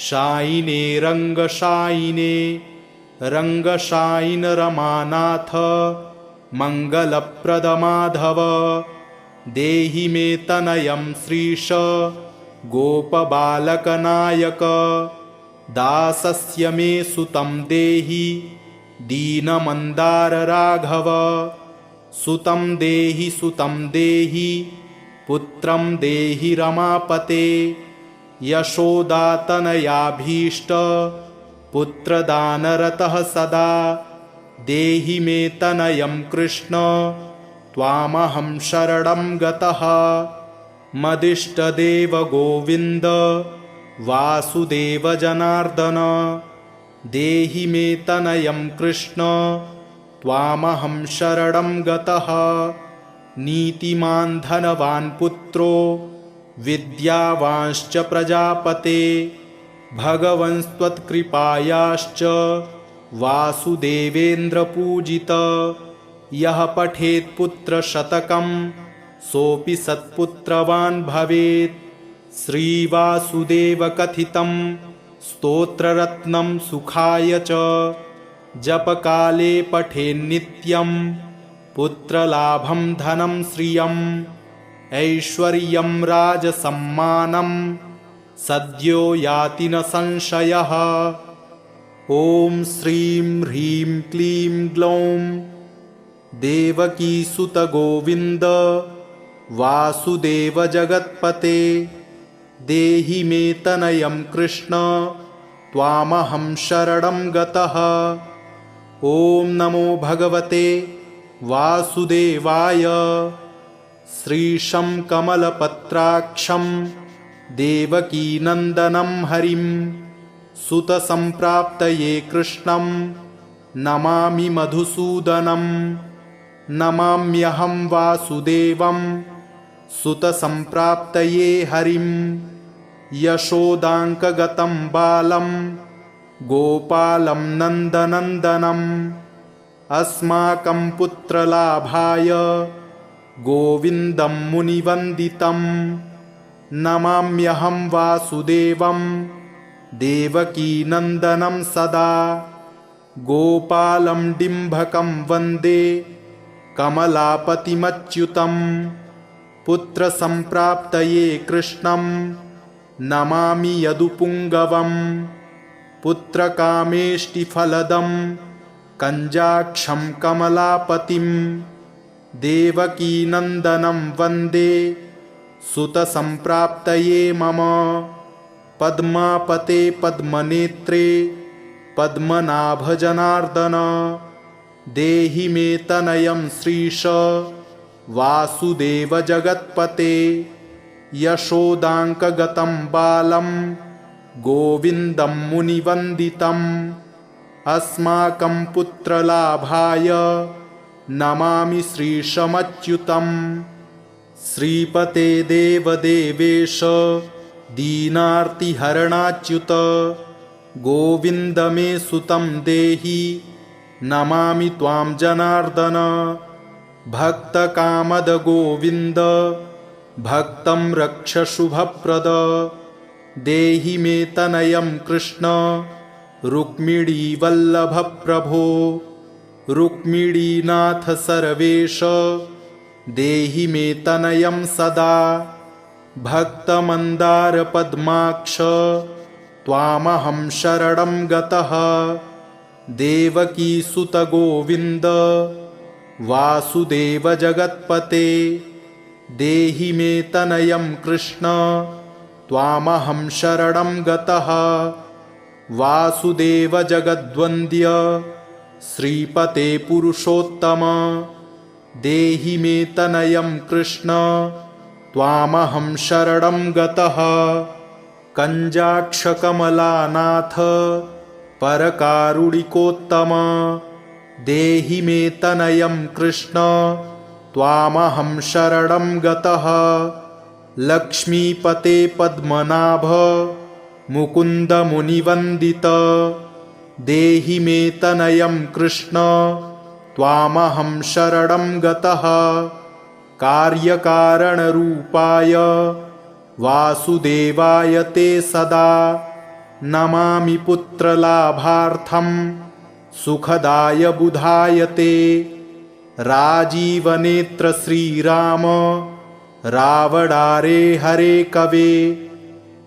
शायिने रङ्गशायिने रङ्गशायिन रमानाथ मङ्गलप्रद माधव देहि मे तनयं श्रीश गोपबालकनायक दासस्य मे सुतं देहि दीनमन्दार राघव सुतं देहि पुत्रं देहि रमापते यशोदातनयाभीष्ट पुत्रदानरतः सदा देहि मे तनयं कृष्ण त्वामहं शरणं गतः मदिष्टदेव गोविन्द वासुदेव जनार्दन देहि मे तनयं कृष्ण त्वामहं शरणं गतः नीतिमान् धनवान् पुत्रो विद्यावांश्च प्रजापते भगवंस्त्वत्कृपायाश्च वासुदेवेन्द्रपूजित यः पठेत् पुत्रशतकं सोऽपि सत्पुत्रवान् भवेत् श्रीवासुदेवकथितं स्तोत्ररत्नं सुखाय च जपकाले पठेन्नित्यं पुत्रलाभं धनं श्रियम् ऐश्वर्यं राजसम्मानं सद्यो याति न संशयः ॐ श्रीं ह्रीं क्लीं ग्लौं देवकीसुत गोविन्द वासुदेव जगत्पते देहि मे तनयं कृष्ण त्वामहं शरणं गतः ॐ नमो भगवते वासुदेवाय श्रीशं कमलपत्राक्षं देवकीनन्दनं हरिं सुतसम्प्राप्तये कृष्णं नमामि मधुसूदनं नमाम्यहं वासुदेवं सुतसम्प्राप्तये हरिं यशोदाङ्कगतं बालं गोपालं नन्दनन्दनम् अस्माकं पुत्रलाभाय गोविन्दं मुनिवन्दितं नमाम्यहं वासुदेवं देवकीनन्दनं सदा गोपालं डिम्भकं वन्दे कमलापतिमच्युतं पुत्रसम्प्राप्तये कृष्णं नमामि यदुपुङ्गवं पुत्रकामेष्टिफलदं कञ्जाक्षं कमलापतिं देवकीनन्दनं वन्दे सुतसम्प्राप्तये मम पद्मापते पद्मनेत्रे पद्मनाभजनार्दन देहि मे तनयं श्रीश वासुदेव जगत्पते यशोदाङ्कगतं बालं गोविन्दं मुनिवन्दितम् अस्माकं पुत्रलाभाय नमामि श्रीशमच्युतं श्रीपते देवदेवेश दीनार्तिहरणाच्युत गोविन्द मे सुतं देहि नमामि त्वां जनार्दन भक्तकामद गोविन्द भक्तं रक्ष शुभप्रद देहि मे तनयं कृष्ण रुक्मिणीवल्लभ प्रभो रुक्मिणीनाथ सर्वेश देहि मे तनयं सदा भक्तमन्दारपद्माक्ष त्वामहं शरणं गतः देवकीसुत गोविन्द वासुदेव जगत्पते देहि मे तनयं कृष्ण त्वामहं शरणं गतः वासुदेव जगद्वन्द्य श्रीपते पुरुषोत्तम देहि मे तनयं कृष्ण त्वामहं शरणं गतः कञ्जाक्षकमलानाथ परकारुणिकोत्तम देहि मे तनयं कृष्ण त्वामहं शरणं गतः लक्ष्मीपते पद्मनाभ मुकुन्द मुनिवन्दित देहि मे तनयं कृष्ण त्वामहं शरणं गतः कार्यकारणरूपाय वासुदेवाय ते सदा नमामि पुत्रलाभार्थं सुखदाय बुधाय ते राजीवनेत्र श्रीराम रावणारे हरे कवे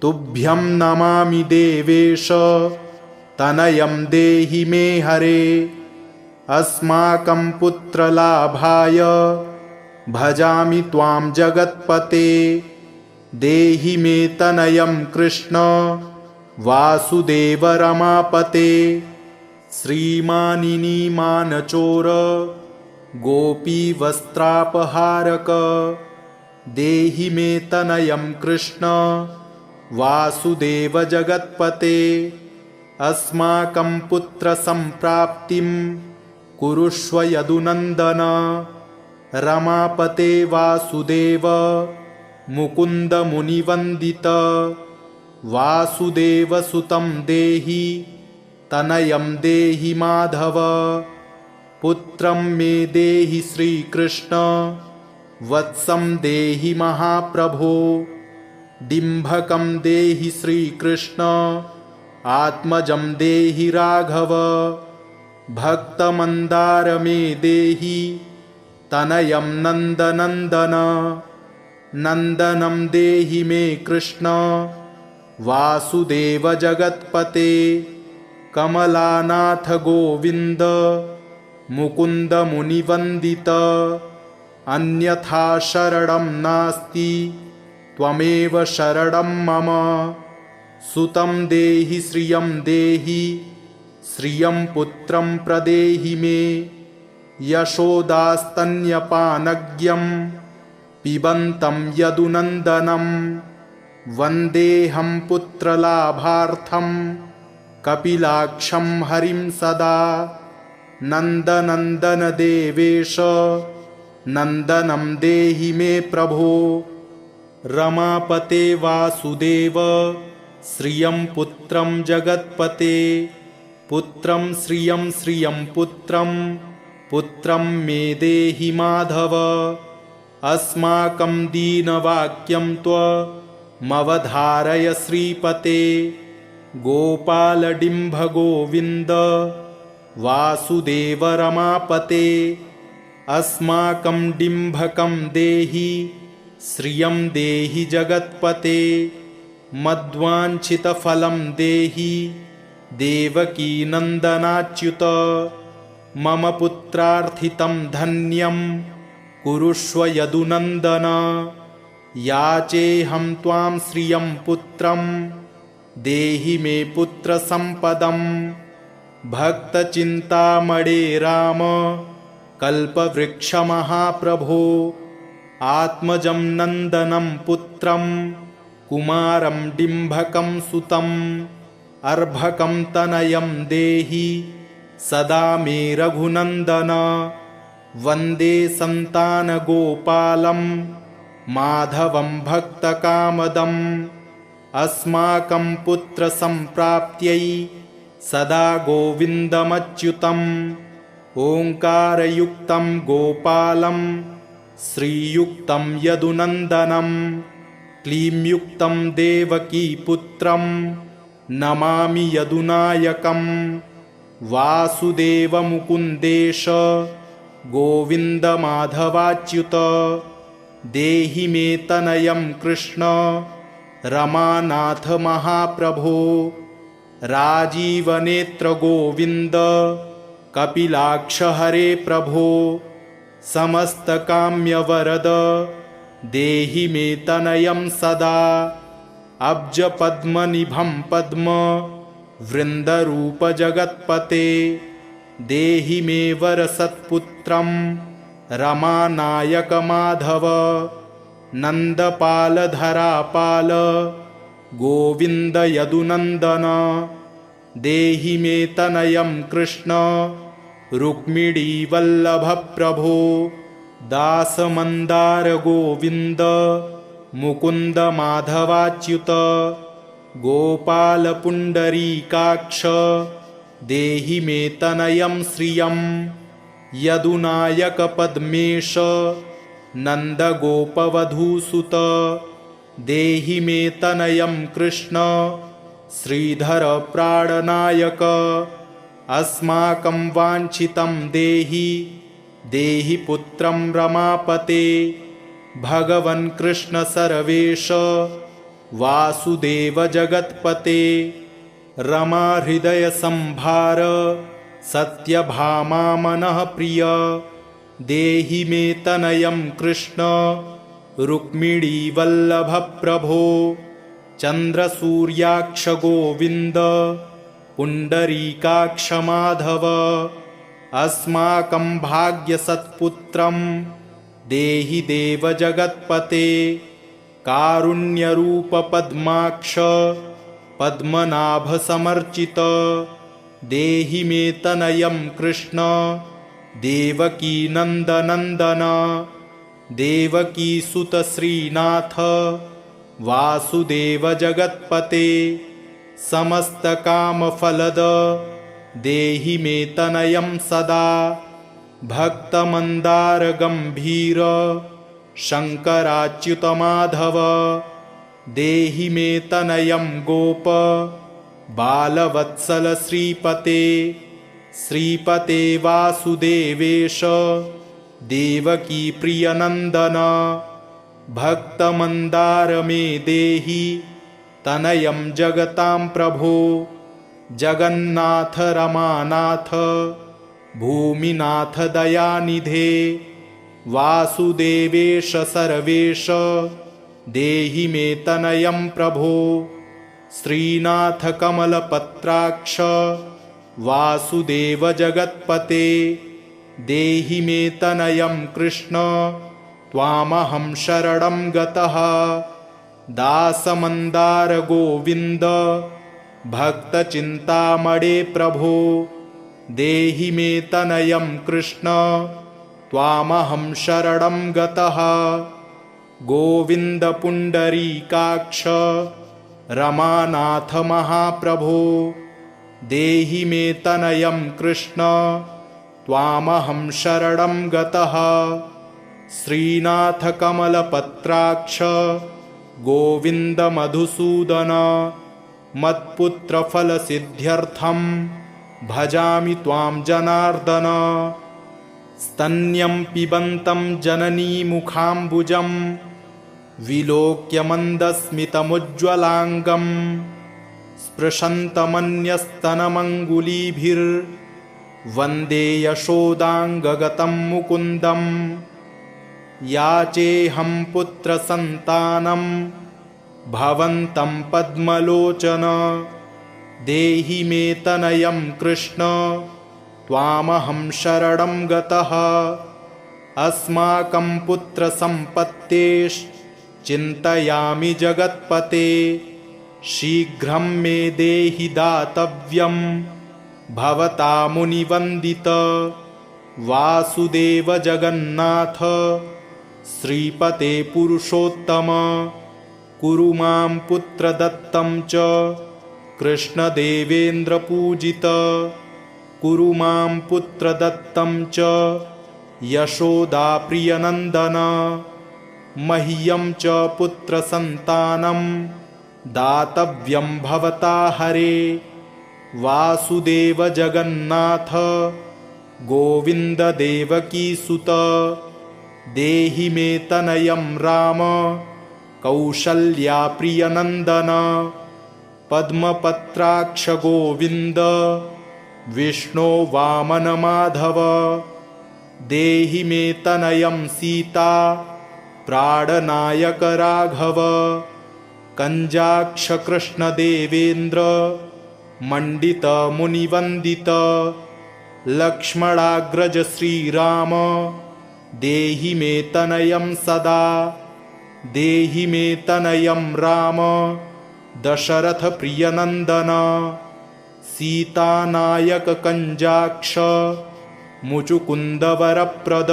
तुभ्यं नमामि देवेश तनयं देहि मे हरे अस्माकं पुत्रलाभाय भजामि त्वां जगत्पते देहि मे तनयं कृष्ण वासुदेव रमापते श्रीमानिनीमानचोर गोपीवस्त्रापहारक देहि मे तनयं कृष्ण वासुदेव जगत्पते अस्माकं पुत्रसम्प्राप्तिं कुरुष्व यदुनन्दन रमापते वासुदेव मुकुन्द मुनिवन्दित वासुदेवसुतं देहि तनयं देहि माधव पुत्रं मे देहि श्रीकृष्ण वत्सं देहि महाप्रभो डिम्भकं देहि श्रीकृष्ण आत्मजं देहि राघव भक्तमन्दार मे देहि तनयं नन्दनन्दन नन्दनं देहि मे कृष्ण वासुदेव जगत्पते कमलानाथ गोविन्द मुकुन्द मुनिवन्दित अन्यथा शरणं नास्ति त्वमेव शरणं मम सुतं देहि श्रियं पुत्रं प्रदेहि मे यशोदास्तन्यपानज्ञं पिबन्तं यदुनन्दनं वन्देऽहं पुत्रलाभार्थं कपिलाक्षं हरिं सदा नन्दनन्दन देवेश नन्दनं देहि मे प्रभो रमापते वासुदेव श्रियं पुत्रं जगत्पते पुत्रं श्रियं पुत्रं मे देहि माधव अस्माकं दीनवाक्यं त्वमवधारय श्रीपते। गोपालडिम्भ गोविन्द वासुदेव रमापते। अस्माकं डिम्भकं देहि श्रियं देहि जगत्पते। मद्वाञ्छितफलं देहि देवकी नन्दनाच्युत। मम पुत्रार्थितं धन्यं कुरुष्व यदुनन्दन। याचेऽहं त्वां श्रियं पुत्रं देहि मे पुत्रसम्पदम्। भक्तचिन्तामणे राम कल्पवृक्षमहाप्रभो। आत्मजं नन्दनं पुत्रं कुमारं डिम्भकं सुतम्। अर्भकं तनयं देहि सदा मे रघुनन्दन। वन्दे सन्तानगोपालं माधवं भक्तकामदम्। अस्माकं पुत्रसम्प्राप्त्यै सदा गोविन्दमच्युतम्। ओङ्कारयुक्तं गोपालं श्रीयुक्तं यदुनन्दनं। क्लींयुक्तं देवकीपुत्रं नमामि यदुनायकम्। वासुदेवमुकुन्देश गोविन्दमाधवाच्युत। देहि मे तनयं कृष्ण रमानाथ महाप्रभो। राजीवनेत्र गोविन्द कपिलाक्ष हरे प्रभो। समस्तकाम्यवरद देहि मे तनयं सदा। अब्जपद्मनिभं पद्म वृन्दरूप जगत्पते। देहि मे वरसत्पुत्रं रमानायक माधव। नन्दपालधरापाल गोविन्द यदुनन्दन। देहि मे तनयं कृष्ण रुक्मिणीवल्लभ प्रभो। दासमन्दार गोविन्द मुकुन्द माधवाच्युत। गोपालपुण्डरीकाक्ष देहि मे तनयं श्रियं। यदुनायक पद्मेश नन्दगोपवधूसुत। देहि मे तनयं कृष्ण श्रीधर प्राणनायक। अस्माकं वाञ्छितं देहि देहि पुत्रं रमापते। भगवन् कृष्ण सर्वेश वासुदेव जगत्पते। रमा हृदय संभार सत्यभामा मनः प्रिय। देहि मे तनयं कृष्ण रुक्मिणीवल्लभ प्रभो। चन्द्रसूर्याक्ष गोविन्द पुण्डरीकाक्ष माधव। अस्माकं भाग्यसत्पुत्रं देहि देव जगत्पते। कारुण्यरूप पद्माक्ष पद्मनाभ समर्चित। देहि मे तनयं कृष्ण देवकी नन्दनन्दन। देवकीसुत श्रीनाथ वासुदेव जगत्पते। समस्तकामफलद देहि मे तनयं सदा। भक्तमन्दार गम्भीर शङ्कराच्युत माधव। देहि मे तनयं गोप बालवत्सल श्रीपते। श्रीपते वासुदेवेश देवकी प्रियनन्दन। भक्तमन्दार मे देहि तनयं जगतां प्रभो। जगन्नाथ रमानाथ भूमिनाथ दयानिधे। वासुदेवेश सर्वेश देहि मे तनयं प्रभो। श्रीनाथ कमलपत्राक्ष वासुदेव जगत्पते। देहि मे तनयं कृष्ण त्वामहं शरणं गतः। दासमन्दार गोविन्द भक्तचिन्तामणे प्रभो। देहि मे तनयं कृष्ण त्वामहं शरणं गतः। गोविन्द पुण्डरीकाक्ष रमानाथ महाप्रभो। देहि मे तनयं कृष्ण त्वामहं शरणं गतः। श्रीनाथ कमलपत्राक्ष गोविन्द मधुसूदन मत्पुत्रफलसिद्ध्यर्थं भजामि त्वां जनार्दन। स्तन्यं पिबन्तं जननीमुखाम्बुजं विलोक्य मन्दस्मितमुज्ज्वलाङ्गं स्पृशन्तमन्यस्तनमङ्गुलीभिर्वन्दे यशोदाङ्गगतं मुकुन्दं। याचेऽहं पुत्रसन्तानं भवन्तं पद्मलोचन देहि मे तनयं कृष्ण त्वामहं शरणं गतः। अस्माकं पुत्रसम्पत्तेश्चिन्तयामि जगत्पते शीघ्रं मे देहि दातव्यं भवता मुनिवन्दित। वासुदेव जगन्नाथ श्रीपते पुरुषोत्तम कुरु मां पुत्रदत्तं च कृष्णदेवेन्द्रपूजित। कुरु मां पुत्रदत्तं च यशोदाप्रियनन्दन। मह्यं च पुत्रसन्तानं दातव्यं भवता हरे। वासुदेव जगन्नाथ गोविन्द देवकीसुत देहि मे तनयं राम कौसल्याप्रियनन्दन। पद्मपत्राक्ष गोविन्द विष्णो वामन माधव देहि मे तनयं सीता प्राणनायक राघव। कञ्जाक्ष कृष्णदेवेन्द्र मण्डित मुनिवन्दित लक्ष्मणाग्रज श्रीराम देहि मे तनयं सदा। देहि मे तनयं राम दशरथ प्रियनन्दन। सीतानायक कञ्जाक्ष मुचुकुन्दवरप्रद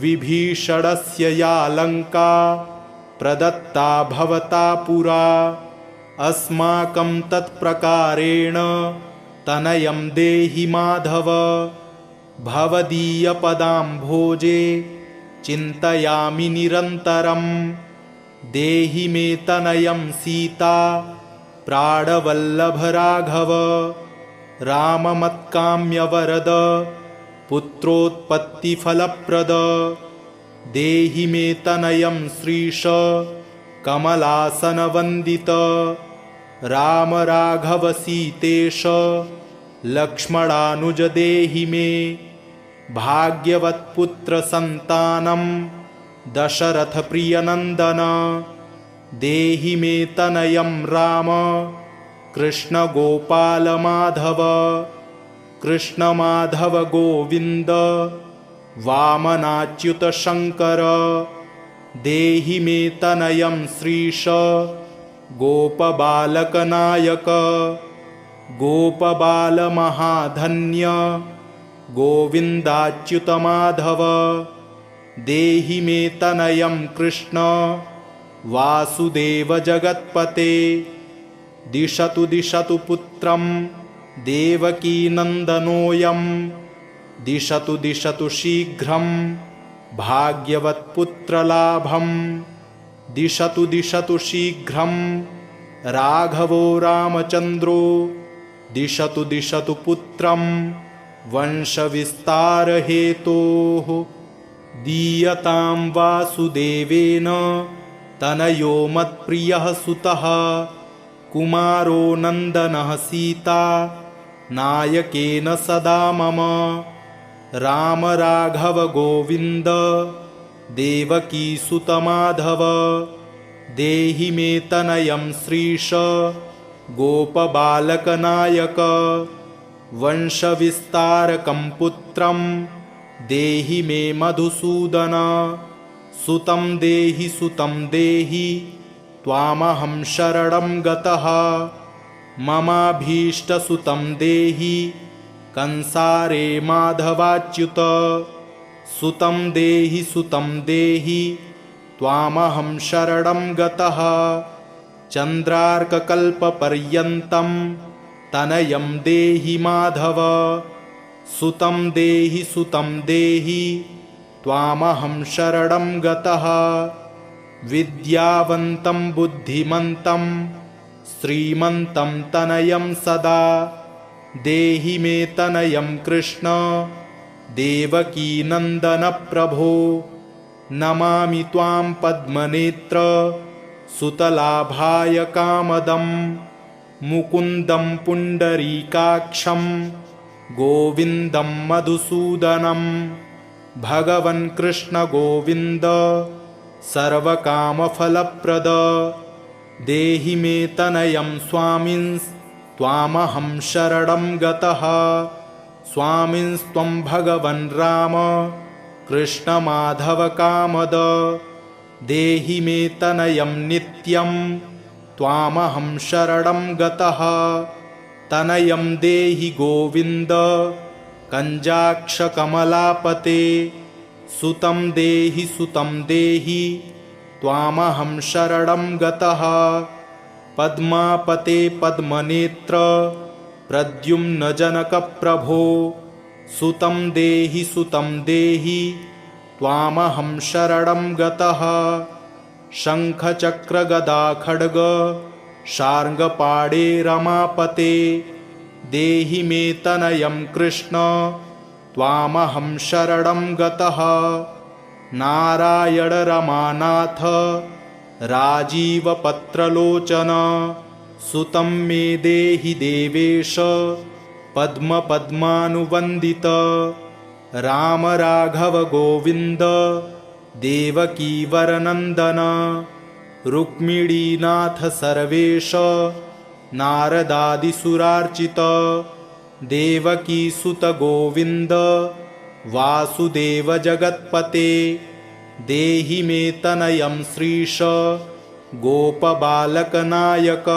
विभीषणस्य या लङ्का प्रदत्ता भवता पुरा। अस्माकं तत्प्रकारेण तनयं देहि माधव। भवदीयपदाम्भोजे चिन्तयामि निरन्तरं देहि मे तनयं सीता प्राणवल्लभ राघव। राममत्काम्यवरद पुत्रोत्पत्तिफलप्रद देहि मे तनयं श्रीश कमलासनवन्दित। राम राघव सीतेश लक्ष्मणानुज देहि मे भाग्यवत्पुत्रसन्तानं दशरथ प्रियनन्दन। देहि मे तनयं राम कृष्ण गोपाल माधव। कृष्ण माधव गोविन्द वामनाच्युत शङ्कर देहि मे तनयं श्रीश गोपबालकनायक। गोपबालमहाधन्य गोविन्दाच्युत माधव देहि मे तनयं कृष्ण वासुदेव जगत्पते। दिशतु दिशतु पुत्रं देवकीनन्दनोऽयं दिशतु दिशतु शीघ्रं भाग्यवत्पुत्रलाभं। दिशतु दिशतु शीघ्रं राघवो रामचन्द्रो दिशतु दिशतु पुत्रं वंशविस्तारहेतोः। दीयतां वासुदेवेन तनयो मत्प्रियः सुतः कुमारो नन्दनः सीता नायकेन सदा मम। राम राघव गोविन्द देवकीसुत माधव देहि मे तनयं श्रीश गोपबालकनायक। वंशविस्तारकं पुत्रं देहि मे मधुसूदन। सुतं देहि त्वामहं शरणं गतः। ममाभीष्टसुतं देहि कंसारे माधवाच्युत। सुतं देहि त्वामहं शरणं गतः। चन्द्रार्ककल्पपर्यन्तं तनयं देहि माधव। सुतं देहि त्वामहं शरणं गतः। विद्यावन्तं बुद्धिमन्तं श्रीमन्तं तनयं सदा देहि मे तनयं कृष्ण देवकीनन्दन प्रभो। नमामि त्वां पद्मनेत्र सुतलाभाय कामदं मुकुन्दं पुण्डरीकाक्षं गोविन्दं मधुसूदनं। भगवन् कृष्ण गोविन्द सर्वकामफलप्रद देहि मे तनयं स्वामिन्स्त्वामहं शरणं गतः। स्वामिन्स्त्वं भगवन् राम कृष्णमाधवकामद देहि मे तनयं नित्यं त्वामहं शरणं गतः। तनयं देहि गोविन्द कञ्जाक्षकमलापते सुतं देहि त्वामहं शरणं गतः। पद्मापते पद्मनेत्र प्रद्युम्नजनकप्रभो सुतं देहि त्वामहं शरणं गतः। शङ्खचक्रगदाखड्ग शार्ङ्गपाणे रमापते देहि मे तनयं कृष्ण त्वामहं शरणं गतः। नारायण रमानाथ राजीवपत्रलोचन सुतं मे देहि देवेश पद्मपद्मानुवन्दित। राम राघव गोविन्द देवकीवरनन्दन रुक्मिणीनाथ सर्वेश नारदादिसुरार्चित। देवकीसुत गोविन्द वासुदेव जगत्पते देहि मे तनयं श्रीश गोपबालकनायक।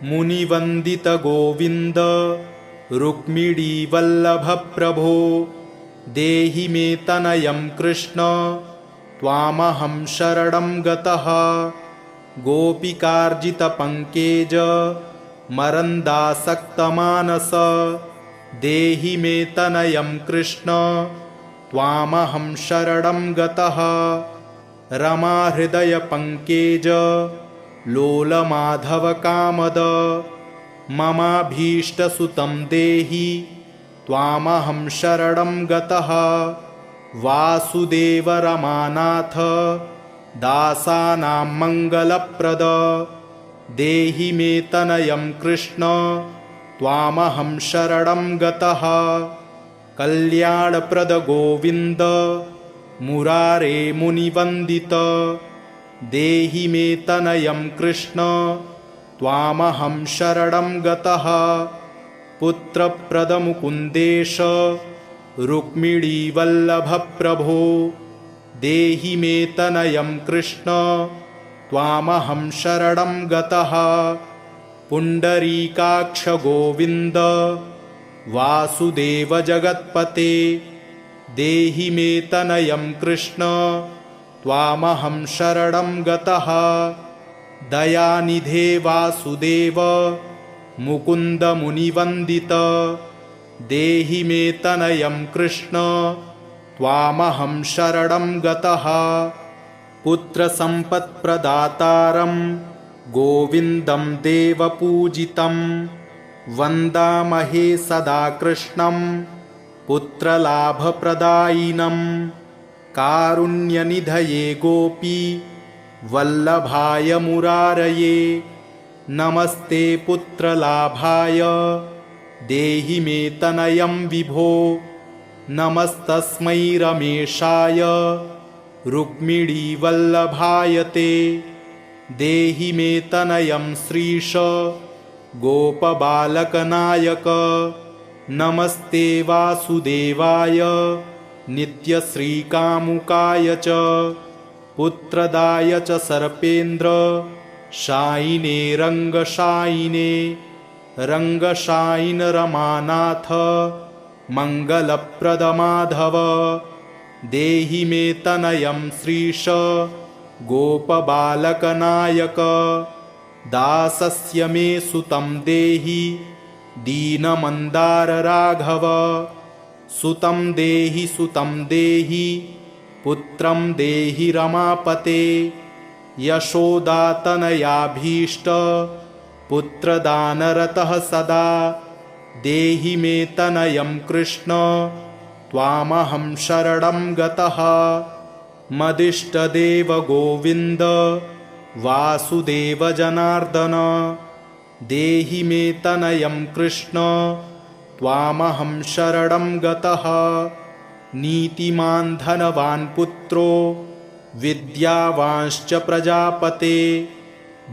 मुनिवन्दित गोविन्द रुक्मिणीवल्लभ प्रभो देहि मे तनयं कृष्ण त्वामहं शरणं गतः। गोपिकार्जितपङ्केज मरन्दासक्तमानस देहि मे तनयं कृष्ण त्वामहं शरणं गतः। रमाहृदयपङ्केज लोलमाधवकामद ममाभीष्टसुतं देहि त्वामहं शरणं गतः। वासुदेव रमानाथ दासानां मङ्गलप्रद देहि मे तनयं कृष्ण त्वामहं शरणं गतः। कल्याणप्रद गोविन्द मुरारे मुनिवन्दित देहि मे तनयं कृष्ण त्वामहं शरणं गतः। पुत्रप्रद मुकुन्देश रुक्मिणीवल्लभ प्रभो देहि मे तनयं कृष्ण त्वामहं शरणं गतः। पुण्डरीकाक्ष गोविन्द वासुदेव जगत्पते देहि मे तनयं कृष्ण त्वामहं शरणं गतः। दयानिधे वासुदेव मुकुन्द मुनिवन्दित देहि मे तनयं कृष्ण त्वामहं शरणं गतः। पुत्रसम्पत्प्रदातारं गोविन्दं देवपूजितं वन्दामहे सदा कृष्णं पुत्रलाभप्रदायिनं। कारुण्यनिधये गोपी वल्लभाय मुरारये नमस्ते पुत्रलाभाय देहि मे तनयं विभो। नमस्तस्मै रमेशाय रुक्मिणीवल्लभाय ते देहि मे तनयं श्रीश गोपबालकनायक। नमस्ते वासुदेवाय नित्यश्रीकामुकाय च पुत्रदाय च सर्पेन्द्र शायिने रङ्गशायिने। रङ्गशायिन रमानाथ मङ्गलप्रद माधव देहि मे तनयं श्रीश गोपबालकनायक। दासस्य मे सुतं देहि दीनमन्दार राघव सुतं देहि पुत्रं देहि रमापते यशोदातनयाभीष्ट पुत्रदानरतः सदा देहि मे तनयं कृष्ण त्वामहं शरणं गतः मदिष्टदेव गोविन्द वासुदेव जनार्दन देहि मे तनयं कृष्ण त्वामहं शरणं गतः नीतिमान् धनवान् पुत्रो विद्यावांश्च प्रजापते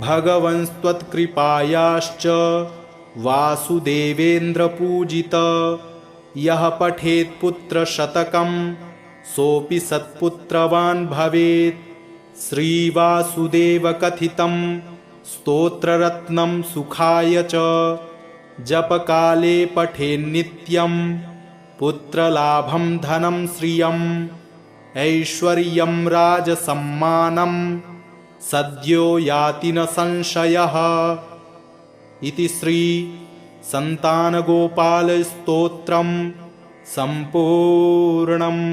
भगवंस्त्वत्कृपायाश्च वासुदेवेन्द्रपूजित यः पठेत् पुत्रशतकं सोऽपि सत्पुत्रवान् भवेत् श्रीवासुदेवकथितं स्तोत्ररत्नं सुखाय च जपकाले पठेन्नित्यं पुत्रलाभं धनं श्रियम् ऐश्वर्यं राजसम्मानं सद्यो याति न संशयः। इति श्री संतानगोपालस्तोत्रं सम्पूर्णम्।